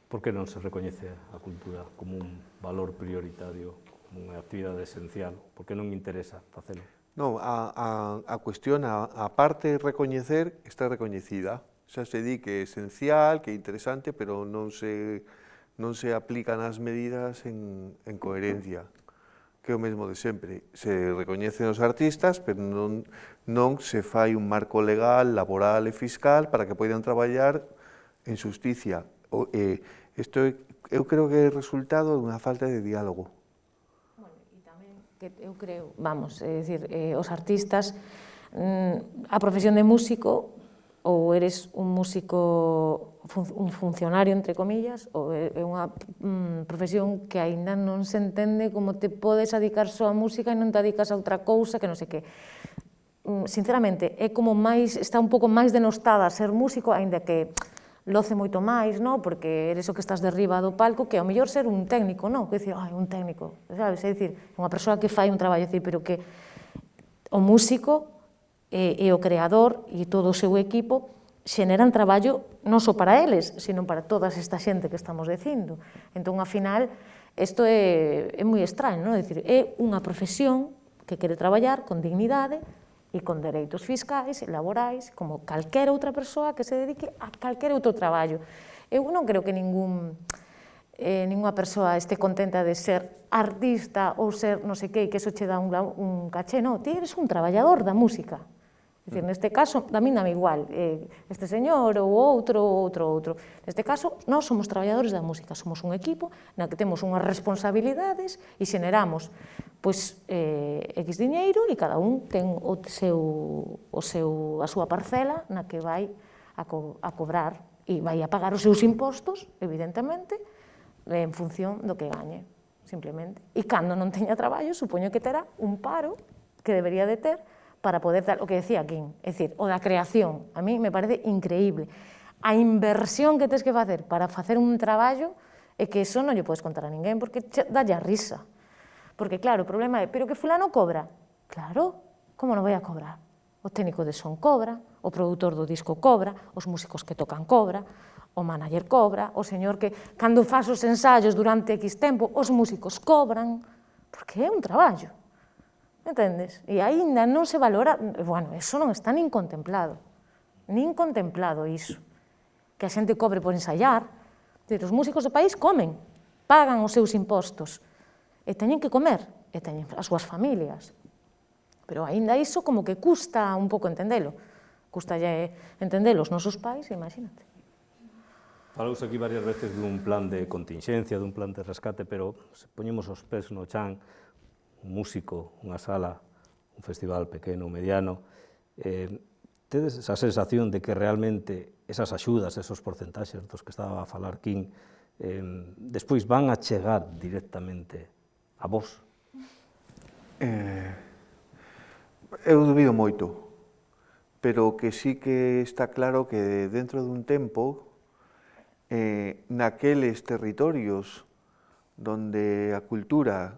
Por que non se recoñece a cultura como un valor prioritario, como unha actividade esencial? Por que non interesa facelo? Non, a cuestión, a parte de recoñecer, está recoñecida. Xa se di que é esencial, que é interesante, pero non se aplican as medidas en coherencia, que é o mesmo de sempre. Se recoñecen os artistas, pero non se fai un marco legal, laboral e fiscal para que poidan traballar en xusticia. Isto eu creo que é resultado dunha falta de diálogo. E tamén que eu creo, vamos, é dicir, os artistas, a profesión de músico, ou eres un músico, un funcionario, entre comillas, ou é unha profesión que aínda non se entende como te podes dedicar só a música e non te dedicas a outra cousa que non sei que. Sinceramente, é como máis, está un pouco máis denostada ser músico, aínda que loce moito máis, no? Porque eres o que estás derriba do palco, que ao mellor ser un técnico, non? Que dicir, un técnico, sabes? É dicir, unha persoa que fai un traballo, pero que o músico e o creador e todo o seu equipo xeneran traballo non só para eles, sino para toda esta xente que estamos dicindo. Entón, ao final, isto é moi extraño, non? É dicir, é unha profesión que quere traballar con dignidade e con dereitos fiscais e laborais, como calquera outra persoa que se dedique a calquera outro traballo. Eu non creo que ninguna persoa este contenta de ser artista ou ser non sei que, que eso che dá un caché, non, ti eres un traballador da música. É dicir, neste caso, a mí dame igual, este señor ou outro. Neste caso, nós somos traballadores da música, somos un equipo na que temos unhas responsabilidades e xeneramos X diñeiro e cada un ten a súa parcela na que vai a cobrar e vai a pagar os seus impostos, evidentemente, en función do que gañe, simplemente. E cando non teña traballo, supoño que terá un paro que debería de ter para poder dar o que decía aquí, é dicir, o da creación. A mí me parece increíble. A inversión que tens que facer para facer un traballo é que eso non lle podes contar a ninguén, porque dalle a risa. Porque, claro, o problema é, pero que fulano cobra. Claro, como non vai a cobrar? O técnico de son cobra, o produtor do disco cobra, os músicos que tocan cobra, o manager cobra, o señor que, cando faz os ensaios durante X tempo, os músicos cobran, porque é un traballo. Entendes? E aínda non se valora, bueno, eso non está nin contemplado iso. Que a xente cobre por ensaiar, os músicos do país comen, pagan os seus impostos, e teñen que comer, e teñen as súas familias. Pero aínda iso como que custa un pouco entendelo. Custalle entendelo os nosos pais, imagínate. Falouse aquí varias veces dun plan de continxencia, dun plan de rescate, pero se poñemos os pés no chan, un músico, unha sala, un festival pequeno, mediano, tedes esa sensación de que realmente esas axudas, esos porcentaxes dos que estaba a falar Quín, despois van a chegar directamente a vos? Eu dubido moito, pero que sí que está claro que dentro dun tempo, naqueles territorios donde a cultura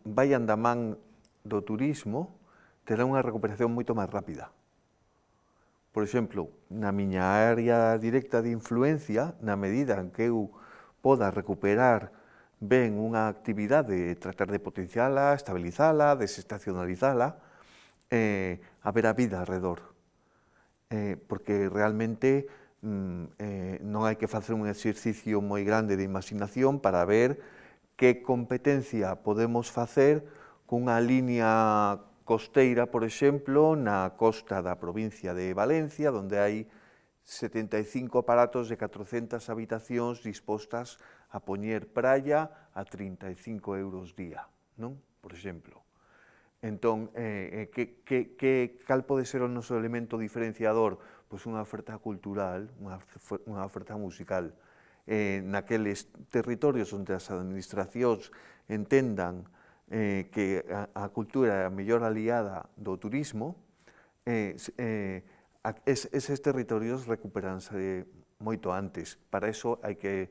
vayan da man do turismo, terá unha recuperación moito máis rápida. Por exemplo, na miña área directa de influencia, na medida en que eu poda recuperar ben unha actividade, tratar de potenciala, estabilizala, desestacionalizala, haberá vida alrededor. Porque realmente non hai que facer un exercicio moi grande de imaginación para ver que competencia podemos facer cunha liña costeira, por exemplo, na costa da provincia de Valencia, onde hai 75 aparatos de 400 habitacións dispostas a poñer praia a 35 euros día, non? Por exemplo. Entón, cal pode ser o noso elemento diferenciador? Pois unha oferta cultural, unha oferta musical. Naqueles territorios onde as administracións entendan que a cultura é a mellor aliada do turismo, eses territorios recuperanse moito antes. Para iso hai que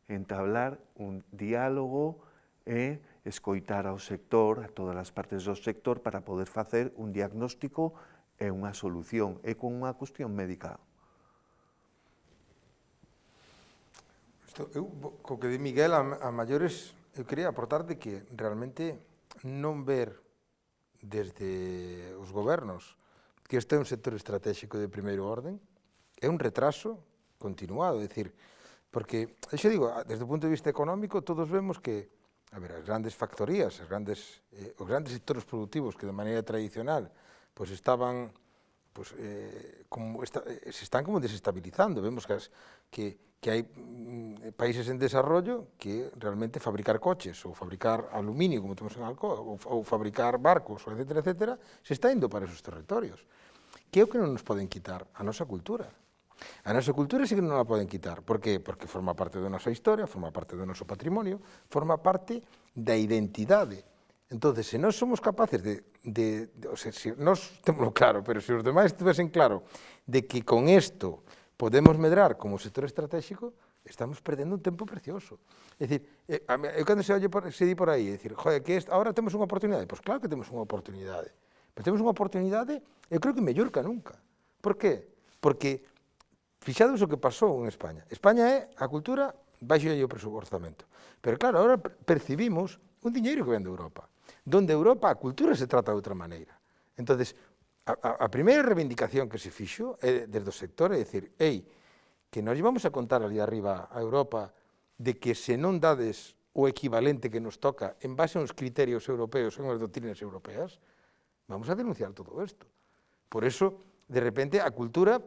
entablar un diálogo e escoitar ao sector, a todas as partes do sector, para poder facer un diagnóstico e unha solución, e con unha cuestión médica. Co que di Miguel, a maiores, eu quería aportar de que realmente non ver desde os gobernos que este é un sector estratégico de primeiro orden é un retraso continuado, é dicir, porque, xa digo, desde o punto de vista económico, todos vemos que, a ver, as grandes factorías, os grandes sectores productivos que de maneira tradicional pues estaban, pues, se están como desestabilizando. Vemos que hai países en desarrollo que realmente fabricar coches ou fabricar aluminio, como temos en Alcoa, ou fabricar barcos, etcétera, etcétera, se está indo para esos territorios. Que é o que non nos poden quitar? A nosa cultura. A nosa cultura sí que non a poden quitar. Por qué? Porque forma parte da nosa historia, forma parte do noso patrimonio, forma parte da identidade. Entón, se nós somos capaces o sea, se nós temoslo claro, pero se os demais tivesen claro de que con isto podemos medrar como sector estratégico, estamos perdendo un tempo precioso. É dicir, eu cando se di por aí, é dicir, joder, que agora temos unha oportunidade. Pois claro que temos unha oportunidade. Pero temos unha oportunidade, eu creo que mellor que nunca. Por qué? Porque fixados o que pasou en España. España é a cultura baixo o orzamento. Pero claro, agora percibimos un diñeiro que ven de Europa. Donde Europa a cultura se trata de outra maneira. Entonces, a primeira reivindicación que se fixo é desde o sector, é dicir, que nós vamos a contar ali arriba a Europa de que se non dades o equivalente que nos toca en base a uns criterios europeos, en unhas doctrinas europeas, vamos a denunciar todo isto. Por eso, de repente, a cultura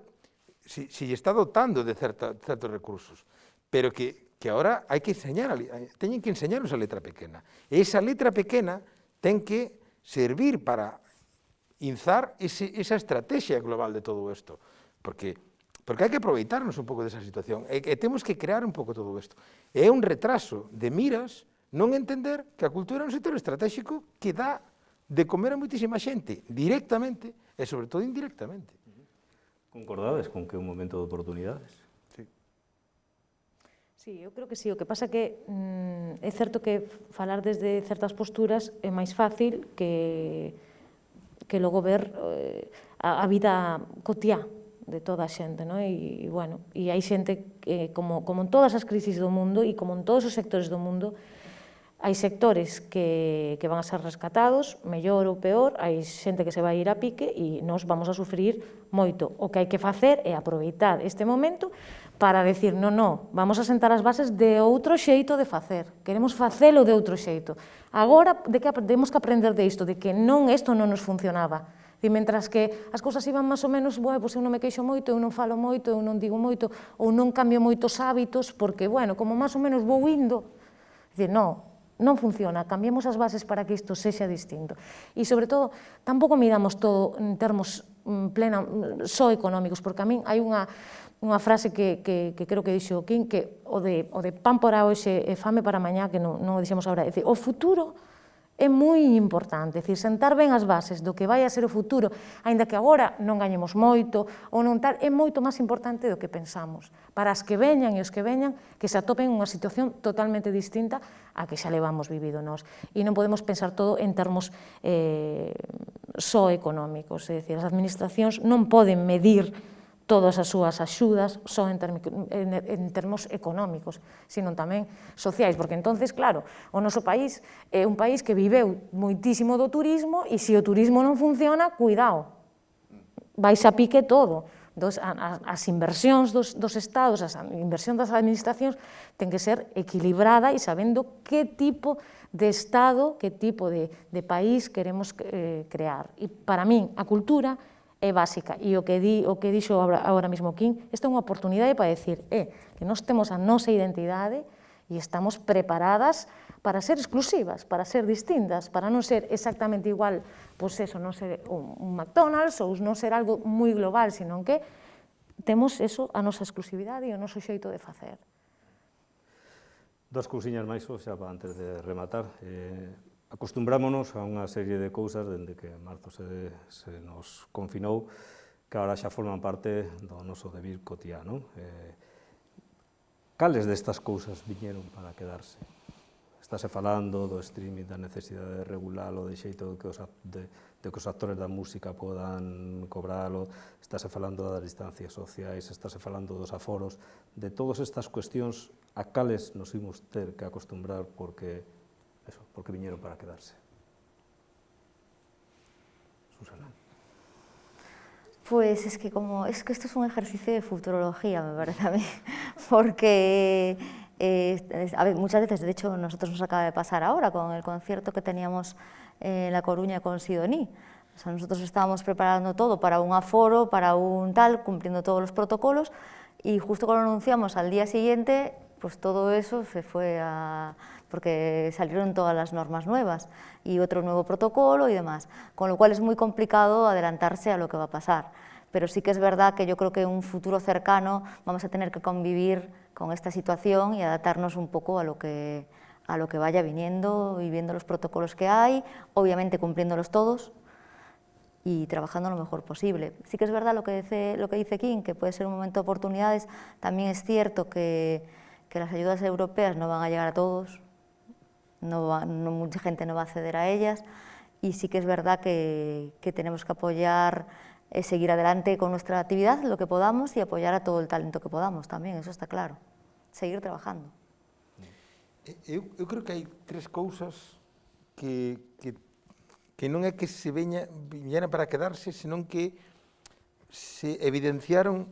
si está dotando de certos recursos, pero que agora hai que enseñar, teñen que enseñarnos a letra pequena. E esa letra pequena ten que servir para inzar esa estrategia global de todo isto, porque hai que aproveitarnos un pouco desa situación, e temos que crear un pouco todo isto. É un retraso de miras non entender que a cultura é un sector estratégico que dá de comer a moitísima xente, directamente e, sobre todo, indirectamente. Concordades con que é un momento de oportunidades? Sí, eu creo que sí. O que pasa que é certo que falar desde certas posturas é máis fácil que logo ver a vida cotiá de toda a xente, non? E, bueno, e hai xente que, como en todas as crisis do mundo e como en todos os sectores do mundo, hai sectores que van a ser rescatados, mellor ou peor, hai xente que se vai ir a pique e nós vamos a sufrir moito. O que hai que facer é aproveitar este momento para decir, non, vamos a sentar as bases de outro xeito de facer, queremos facelo de outro xeito. Agora, temos que aprender de isto, de que isto non nos funcionaba. E mentras que as cousas iban máis ou menos, pois eu non me queixo moito, eu non falo moito, eu non digo moito, ou non cambio moitos hábitos, porque, como máis ou menos vou indo, dicir, non funciona, cambiemos as bases para que isto sexa distinto. E, sobre todo, tampouco miramos todo en termos só económicos, porque a min hai unha frase que creo que dixo King, que o de pan para hoxe e fame para mañá, que non o dixemos agora, é dicir, o futuro é moi importante, é dicir, sentar ben as bases do que vai a ser o futuro, aínda que agora non gañemos moito, ou non tal, é moito máis importante do que pensamos, para as que veñan e os que veñan, que se atopen unha situación totalmente distinta a que xa levamos vivido nós. E non podemos pensar todo en termos só económicos, é dicir, as administracións non poden medir todas as súas axudas só en termos económicos, sino tamén sociais, porque entonces, claro, o noso país é un país que viveu moitísimo do turismo e se o turismo non funciona, cuidado, vais a pique todo. As inversións dos estados, a inversión das administracións ten que ser equilibrada e sabendo que tipo de estado, que tipo de país queremos crear. E para min, a cultura é básica, e o que dixo agora mesmo King, esta é unha oportunidade para decir que nós temos a nosa identidade e estamos preparadas para ser exclusivas, para ser distintas, para non ser exactamente igual, pois eso, non ser un McDonald's ou non ser algo moi global, senón que temos eso, a nosa exclusividade e o noso xeito de facer. Dos cousiñas máis, xa para antes de rematar. A acostumbrámonos a unha serie de cousas dende que en marzo se nos confinou que agora xa forman parte do noso devir cotidiano. Cales destas cousas viñeron para quedarse? Estáse falando do streaming, da necesidade de regulalo, de xeito de que os actores da música podan cobralo, estáse falando das distancias sociais, estáse falando dos aforos, de todas estas cuestións a cales nos imos ter que acostumbrar porque viñeron para quedarse. Susana. Pues es que esto es un ejercicio de futurología, me parece a mí, porque a ver, muchas veces, de hecho, nosotros nos acaba de pasar ahora con el concierto que teníamos en La Coruña con Sidoní. O sea, nosotros estábamos preparando todo para un aforo, para un tal, cumpliendo todos los protocolos, y justo cuando lo anunciamos al día siguiente, pues todo eso se fue porque salieron todas las normas nuevas y otro nuevo protocolo y demás, con lo cual es muy complicado adelantarse a lo que va a pasar. Pero sí que es verdad que yo creo que en un futuro cercano vamos a tener que convivir con esta situación y adaptarnos un poco a lo que vaya viniendo y viendo los protocolos que hay, obviamente cumpliéndolos todos y trabajando lo mejor posible. Sí que es verdad lo que dice King, que puede ser un momento de oportunidades. También es cierto que las ayudas europeas no van a llegar a todos, mucha gente no va a acceder a ellas, y sí que es verdad que tenemos que apoyar, seguir adelante con nuestra actividad, lo que podamos, y apoyar a todo el talento que podamos tamén, eso está claro. Seguir trabajando. Eu creo que hai tres cousas que non é que se viñeran para quedarse, senón que se evidenciaron,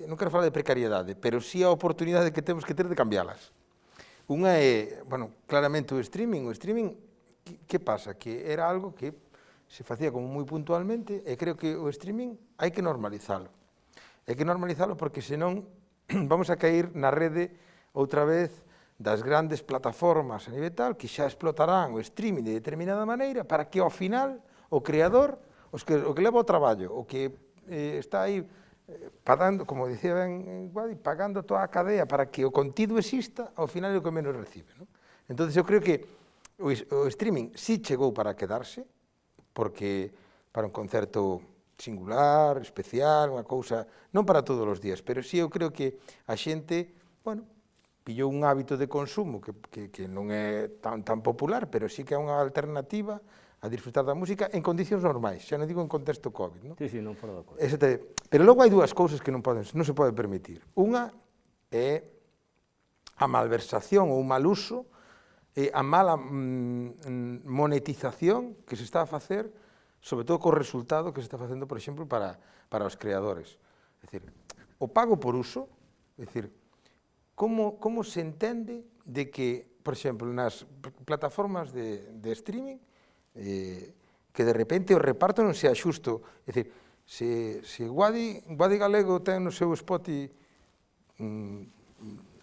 non quero falar de precariedade, pero sí a oportunidade que temos que ter de cambialas. Unha é, bueno, claramente o streaming. O streaming, que pasa? Que era algo que se facía como moi puntualmente, e creo que o streaming hai que normalizalo. Hai que normalizalo porque senón vamos a caer na rede outra vez das grandes plataformas a nivel tal que xa explotarán o streaming de determinada maneira para que ao final o creador, o que leva o traballo, o que está aí pagando, como dicía ben Guadi, pagando toda a cadea para que o contido exista, ao final é o que menos recibe, non? Entón, eu creo que o streaming sí chegou para quedarse, porque para un concerto singular, especial, unha cousa, non para todos os días, pero sí eu creo que a xente, bueno, pillou un hábito de consumo que non é tan popular, pero sí que é unha alternativa a disfrutar da música en condicións normais, xa non digo en contexto COVID, non? Sí, non fora da COVID. Pero logo hai dúas cousas que non se pode permitir. Unha é a malversación ou o mal uso, a mala monetización que se está a facer, sobre todo co resultado que se está facendo, por exemplo, para os creadores. É dicir, o pago por uso, é dicir, como se entende de que, por exemplo, nas plataformas de streaming, que de repente o reparto non sea xusto. É dicir, se Guadi Galego ten no seu Spotify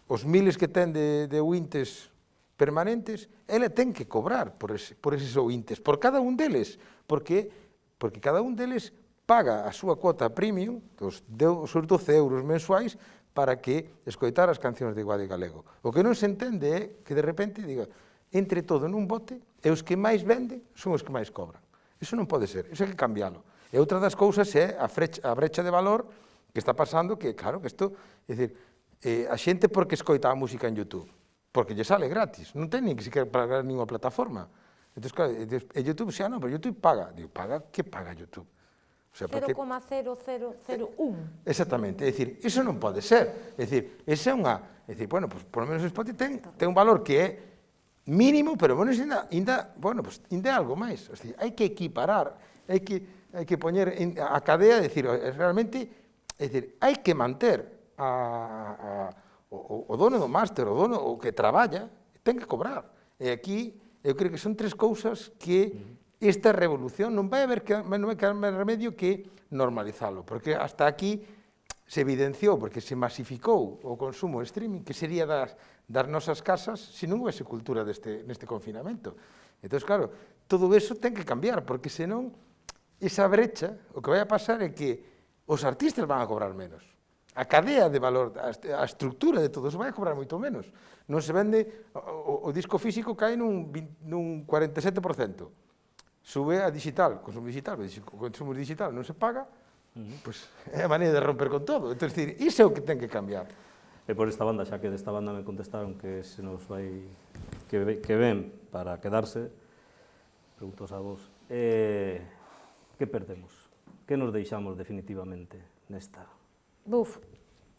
os miles que ten de ouintes permanentes, ela ten que cobrar por eses ouintes, por cada un deles, porque cada un deles paga a súa cuota premium, os 12 euros mensuais, para que escoitar as cancións de Guadi Galego. O que non se entende é que de repente diga, entre todo nun bote, e os que máis venden son os que máis cobran. Iso non pode ser, iso hai que cambialo. E outra das cousas é a brecha de valor que está pasando, que claro, que isto, é dicir, a xente porque escoita a música en YouTube, porque lle sale gratis, non ten nin que sequer pagar ninguna plataforma. Entón, claro, e YouTube xa non, pero YouTube paga. Digo, paga? Que paga YouTube? O sea, 0,0001. Exactamente, é dicir, iso non pode ser. É dicir, esa é unha, é dicir, bueno, pues, por lo menos o Spotify ten un valor que é mínimo, pero bueno, bueno, pues, ainda é algo máis. É dicir, hai que equiparar, hai que poñer a cadea, é dicir, realmente, é dicir, hai que manter o dono do máster, o dono o que traballa, ten que cobrar. E aquí, eu creo que son tres cousas que esta revolución non vai quedar máis remedio que normalizalo, porque hasta aquí se evidenciou, porque se masificou o consumo de streaming, que sería das nosas casas se non houvese cultura neste confinamento. Entón, claro, todo eso ten que cambiar, porque senón esa brecha, o que vai a pasar é que os artistas van a cobrar menos. a cadea de valor, a estructura de todo, eso vai a cobrar moito menos. Non se vende, o disco físico cae nun 47%. Sube a digital, consumo digital, se o consumo digital non se paga, pois é a maneira de romper con todo. Entón, iso é o que ten que cambiar. E por esta banda, xa que desta banda me contestaron que se nos vai, que ven para quedarse, preguntos a vos, que perdemos? Que nos deixamos definitivamente nesta?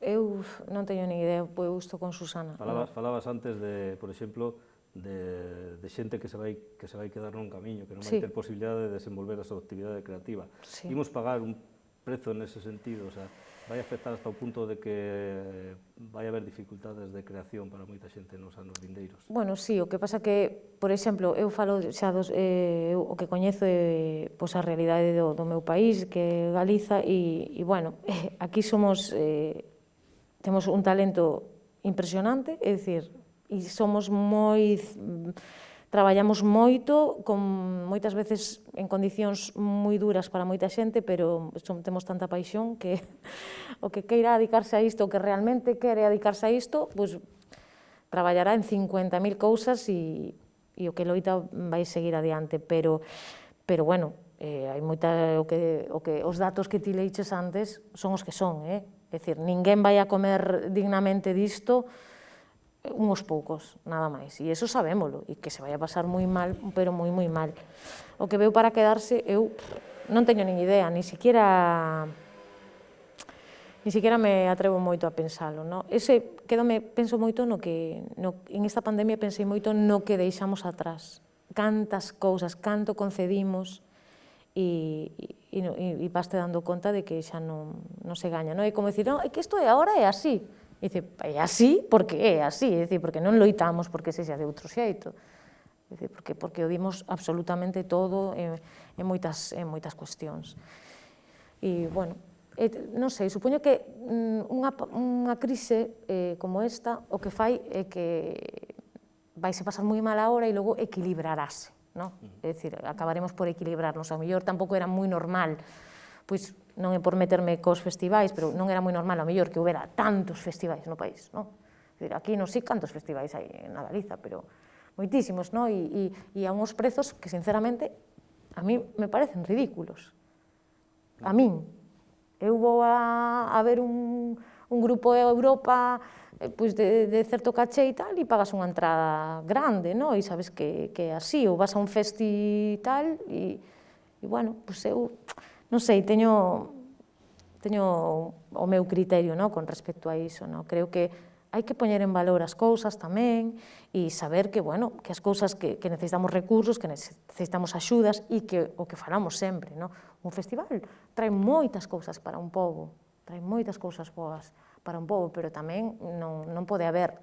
Eu non teño ni idea, eu estou con Susana. Falabas antes, por exemplo, de xente que se vai quedar nun camiño, que non vai Sí. ter posibilidade de desenvolver a súa actividade creativa. Sí. Imos pagar un prezo nese sentido, o sea, vai afectar hasta o punto de que vai haber dificultades de creación para moita xente nos anos vindeiros. Bueno, sí, o que pasa que, por exemplo, eu falo xa o que coñezo é pois, a realidade do meu país, que é Galiza, e bueno, aquí somos, temos un talento impresionante, é dicir, e somos traballamos moito, con moitas veces en condicións moi duras para moita xente, pero temos tanta paixón que o que queira dedicarse a isto, o que realmente quere dedicarse a isto, pois traballará en 50.000 cousas e o que loita vai seguir adiante, pero bueno, hai moita os datos que ti leiches antes son os que son, é dicir, ninguén vai a comer dignamente disto, unhos poucos, nada máis, e eso sabémolo, e que se vai a pasar moi mal, pero moi mal. O que veu para quedarse, eu non teño nin idea, ni siquiera me atrevo moito a pensalo, no? Penso moito en esta pandemia pensei moito no que deixamos atrás, cantas cousas, canto concedimos, e vaste dando conta de que xa non se gaña, non? É como dicir, non, é que isto agora é así. E dice, é así porque é así, é dicir, porque non loitamos porque sexa de outro xeito, é dicir, porque o dimos absolutamente todo en moitas cuestións. E, bueno, non sei, supoño que unha crise como esta o que fai é que vaise pasar moi mal agora e logo equilibrarase, non? É dicir, acabaremos por equilibrarnos, ao mellor tampouco era moi normal, pois non é por meterme cos festivais, pero non era moi normal, ao mellor, que houbera tantos festivais no país, non? Aquí non sei cantos festivais hai na Galiza, pero moitísimos, non? E a uns prezos que, sinceramente, a mí me parecen ridículos. A min. Eu vou a ver un grupo de Europa pois de certo caché e tal, e pagas unha entrada grande, non? E sabes que é así, ou vas a un festi e tal, e bueno, pois eu non sei, teño o meu criterio, no, con respecto a iso, no? Creo que hai que poñer en valor as cousas tamén e saber que, bueno, que as cousas que necesitamos recursos, que necesitamos axudas e que o que falamos sempre, no? Un festival trae moitas cousas para un pobo, trae moitas cousas boas para un pobo, pero tamén non pode haber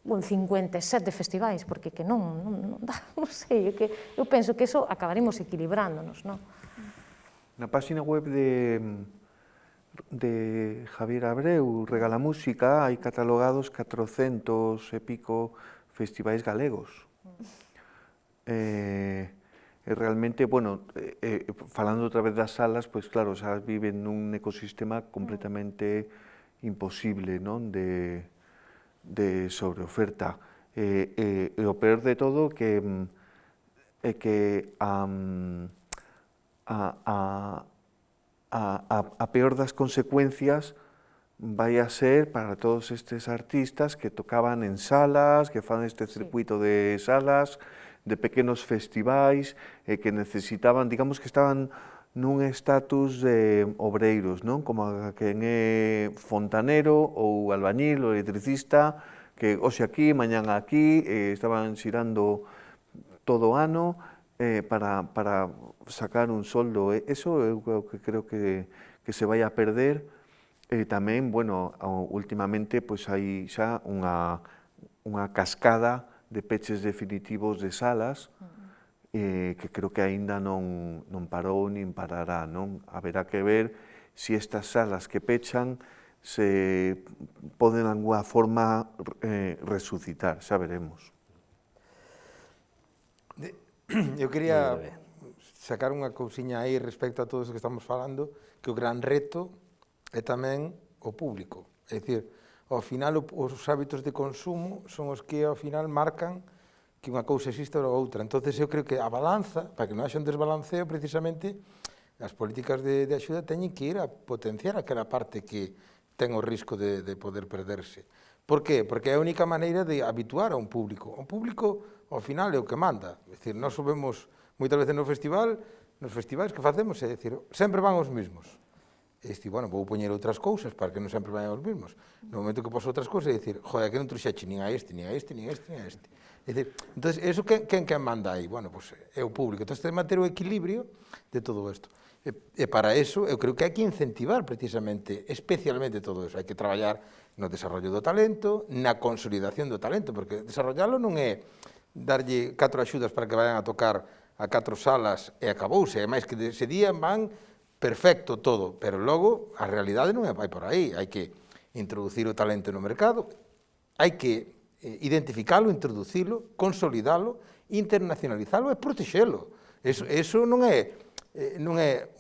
57 festivais, porque que non dá, non sei, eu penso que eso acabaremos equilibrándonos, non? Na página web de Javier Abreu, Regala Música, hai catalogados 400 e pico festivais galegos. Realmente, bueno, falando outra vez das salas, pois claro, xa viven nun ecosistema completamente imposible, non? De sobreoferta. E o peor de todo é que a peor das consecuencias vai a ser para todos estes artistas que tocaban en salas, que fan este circuito de salas, de pequenos festivais, que necesitaban, digamos que estaban nun estatus de obreiros, non? Como quen é fontanero ou albañil ou electricista, que hoxe aquí, mañán aquí, estaban xirando todo o ano para sacar un soldo. Eso é o que creo que se vai a perder. Tamén, bueno, últimamente hai xa unha cascada de peches definitivos de salas, que creo que aínda non parou nin parará, non? Haberá que ver se estas salas que pechan se poden de alguna forma resucitar, xa veremos. Eu quería sacar unha cousiña aí respecto a todo iso que estamos falando, que o gran reto é tamén o público. É dicir, ao final os hábitos de consumo son os que ao final marcan que unha cousa existe ou outra. Entonces eu creo que a balanza, para que non haxa un desbalanceo, precisamente, as políticas de axuda teñen que ir a potenciar aquela parte que ten o risco de poder perderse. Por qué? Porque é a única maneira de habituar a un público. O público, ao final, é o que manda. É dicir, nós vemos moitas veces nos festivais que facemos, é dicir, sempre van os mesmos. E dicir, bueno, vou poñer outras cousas para que non sempre vayan os mesmos. No momento que poso outras cousas, é dicir, joder, que non trouxeche nin a este, nin a este, nin a este, nin a este. É dicir, entón, eso quen manda aí? Bueno, pues é o público. Entón, ten que manter o equilibrio de todo isto. E para eso, eu creo que hai que incentivar precisamente, especialmente todo eso. Hai que traballar no desarrollo do talento, na consolidación do talento, porque desarrollalo non é darlle 4 axudas para que vayan a tocar a 4 salas e acabouse. É máis que ese día van perfecto todo, pero logo a realidade non vai por aí. Hai que introducir o talento no mercado, hai que identificalo, introducilo, consolidalo, internacionalizalo e protexelo. Eso non é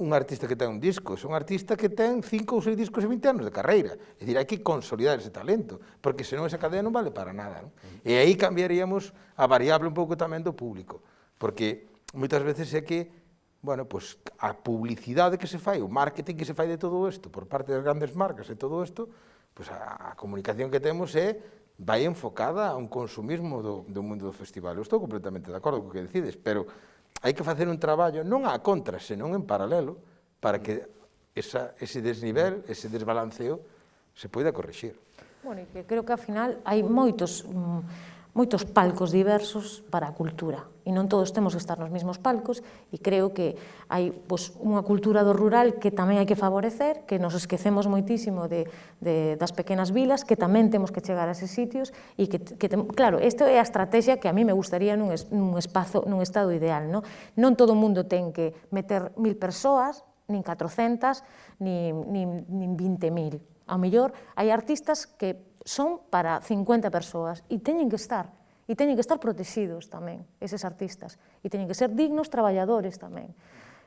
un artista que ten un disco, é un artista que ten 5 ou 6 discos e 20 anos de carreira. É dicir, hai que consolidar ese talento, porque senón esa cadea non vale para nada. Non? E aí cambiaríamos a variable un pouco tamén do público, porque moitas veces é que bueno, pues, a publicidade que se fai, o marketing que se fai de todo isto, por parte das grandes marcas e todo isto, pues a comunicación que temos vai enfocada a un consumismo do mundo do festival. Eu estou completamente de acordo co que decides, pero hai que facer un traballo non a contra, senón en paralelo, para que ese desnivel, ese desbalanceo, se poida corrixir. Bueno, e que creo que ao final hai moitos palcos diversos para a cultura e non todos temos que estar nos mesmos palcos e creo que hai unha cultura do rural que tamén hai que favorecer, que nos esquecemos moitísimo das pequenas vilas, que tamén temos que chegar a eses sitios e que claro, esta é a estrategia que a mí me gustaría nun estado ideal. Non todo o mundo ten que meter 1000 persoas, nin 400, nin 20.000. Ao mellor hai artistas que son para 50 persoas e teñen que estar protegidos tamén, eses artistas, e teñen que ser dignos traballadores tamén.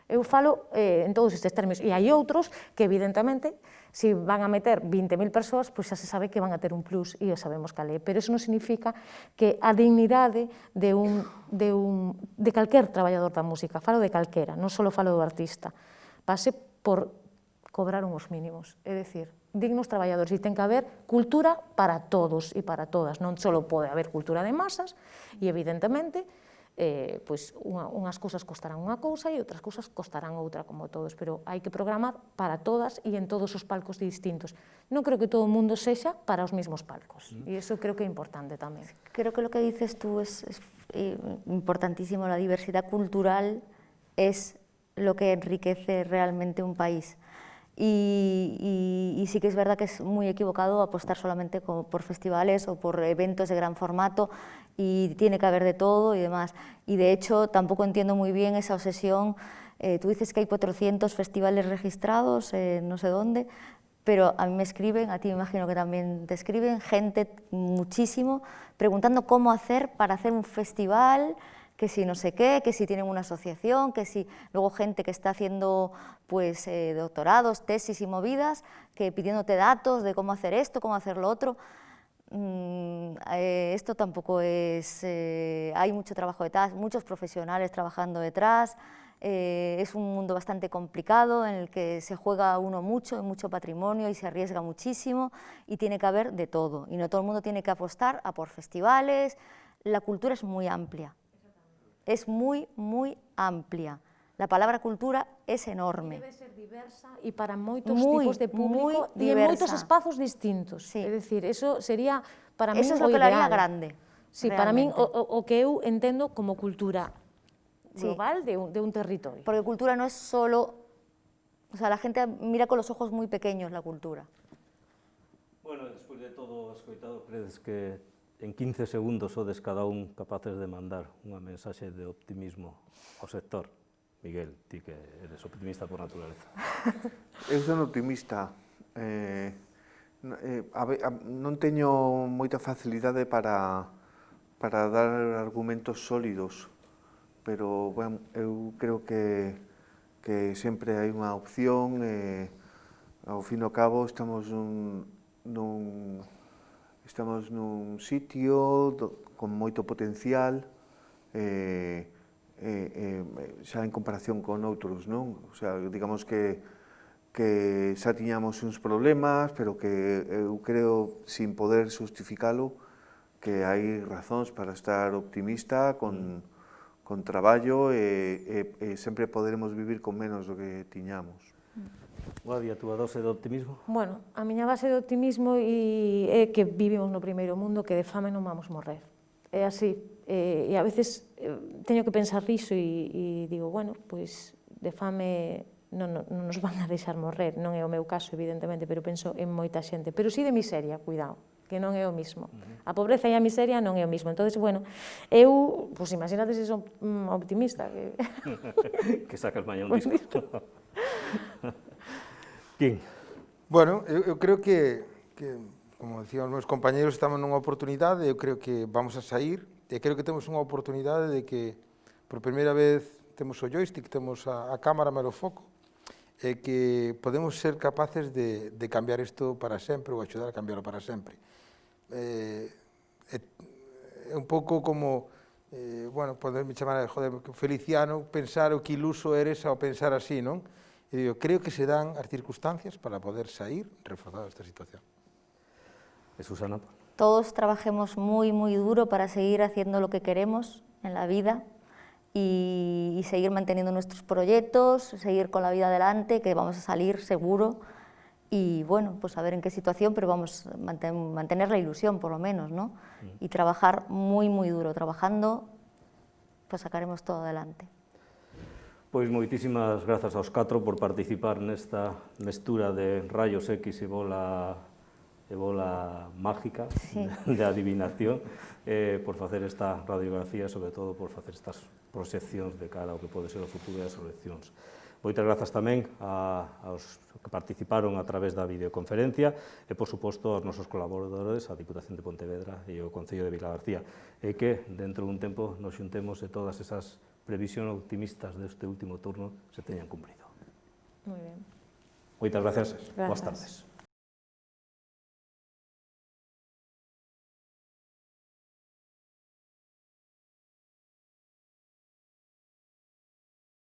Eu falo en todos estes términos, e hai outros que evidentemente, se van a meter 20.000 persoas, pois xa se sabe que van a ter un plus, e sabemos cal é, pero eso non significa que a dignidade de calquer traballador da música, falo de calquera, non só falo do artista, pase por cobrar uns mínimos, é dicir, dignos traballadores, e ten que haber cultura para todos e para todas, non só pode haber cultura de masas, e evidentemente, unhas cousas costarán unha cousa e outras cousas costarán outra, como todos, pero hai que programar para todas e en todos os palcos distintos. Non creo que todo o mundo sexa para os mesmos palcos, e iso creo que é importante tamén. Creo que lo que dices tú es importantísimo, la diversidad cultural es lo que enriquece realmente un país. Y sí que es verdad que es muy equivocado apostar solamente por festivales o por eventos de gran formato, y tiene que haber de todo y demás. Y de hecho tampoco entiendo muy bien esa obsesión. Tú dices que hay 400 festivales registrados, no sé dónde, pero a mí me escriben, a ti me imagino que también te escriben, gente muchísimo, preguntando cómo hacer para hacer un festival, que si no sé qué, que si tienen una asociación, que si luego gente que está haciendo pues doctorados, tesis y movidas, que pidiéndote datos de cómo hacer esto, cómo hacer lo otro. Esto tampoco es... hay mucho trabajo detrás, muchos profesionales trabajando detrás, es un mundo bastante complicado en el que se juega uno mucho, mucho patrimonio y se arriesga muchísimo, y tiene que haber de todo, y no todo el mundo tiene que apostar a por festivales. La cultura es muy amplia. Es muy, muy amplia. La palabra cultura es enorme. Debe ser diversa e para moitos tipos de público e en moitos espazos distintos. Sí. É dicir, eso sería para min o ideal. Eso es lo que lo haría grande. Sí, para min o que eu entendo como cultura global de un territorio. Porque cultura no es solo... O sea, la gente mira con los ojos muy pequeños la cultura. Bueno, despois de todo escoitado, credes que en 15 segundos sodes cada un capaces de mandar unha mensaxe de optimismo ao sector? Miguel, ti que eres optimista por naturaleza. Eu son optimista. Non teño moita facilidade para dar argumentos sólidos, pero eu creo que sempre hai unha opción, ao fin e ao cabo estamos nun sitio con moito potencial, xa en comparación con outros, non? O sea, digamos que xa tiñamos uns problemas, pero que eu creo, sin poder justificalo, que hai razóns para estar optimista, con traballo, e sempre poderemos vivir con menos do que tiñamos. Guadi, a túa dose de optimismo? Bueno, a miña base de optimismo é que vivimos no primeiro mundo, que de fame non vamos morrer. É así, e a veces teño que pensar iso e digo, bueno, pois de fame non nos van a deixar morrer, non é o meu caso, evidentemente, pero penso en moita xente, pero sí de miseria, cuidado, que non é o mismo. A pobreza e a miseria non é o mismo. Entonces, bueno, eu, pois imagínate se son optimista. Que sacas mañá un disco. Quim? Bueno, eu creo que, como decían os meus compañeros, estamos nunha oportunidade, eu creo que vamos a sair, e creo que temos unha oportunidade de que, por primeira vez, temos o joystick, temos a cámara e o foco, e que podemos ser capaces de cambiar isto para sempre ou axudar a cambiarlo para sempre. É un pouco como, bueno, poderme chamar, joder, Feliciano, pensar o que iluso eres ao pensar así, non? E digo, creo que se dan as circunstancias para poder sair reforzado esta situación. ¿Y Susana? Todos trabajemos muy, muy duro para seguir haciendo lo que queremos en la vida y seguir manteniendo nuestros proyectos, seguir con la vida adelante, que vamos a salir seguro y bueno, pues a ver en qué situación, pero vamos a mantener la ilusión por lo menos, ¿no? Y trabajar muy, muy duro, trabajando, pues sacaremos todo adelante. Pois moitísimas grazas aos 4 por participar nesta mestura de rayos X e bola mágica, sí, de adivinación, por facer esta radiografía, sobre todo por facer estas proxeccións de cara ao que pode ser o futuro das eleccións. Moitas grazas tamén aos que participaron a través da videoconferencia e, por suposto, aos nosos colaboradores, a Diputación de Pontevedra e o Concello de Vilagarcía, e que, dentro dun tempo, nos xuntemos e todas esas previsións optimistas deste último turno se teñan cumprido. Moi ben. Moitas gracias. Boas tardes.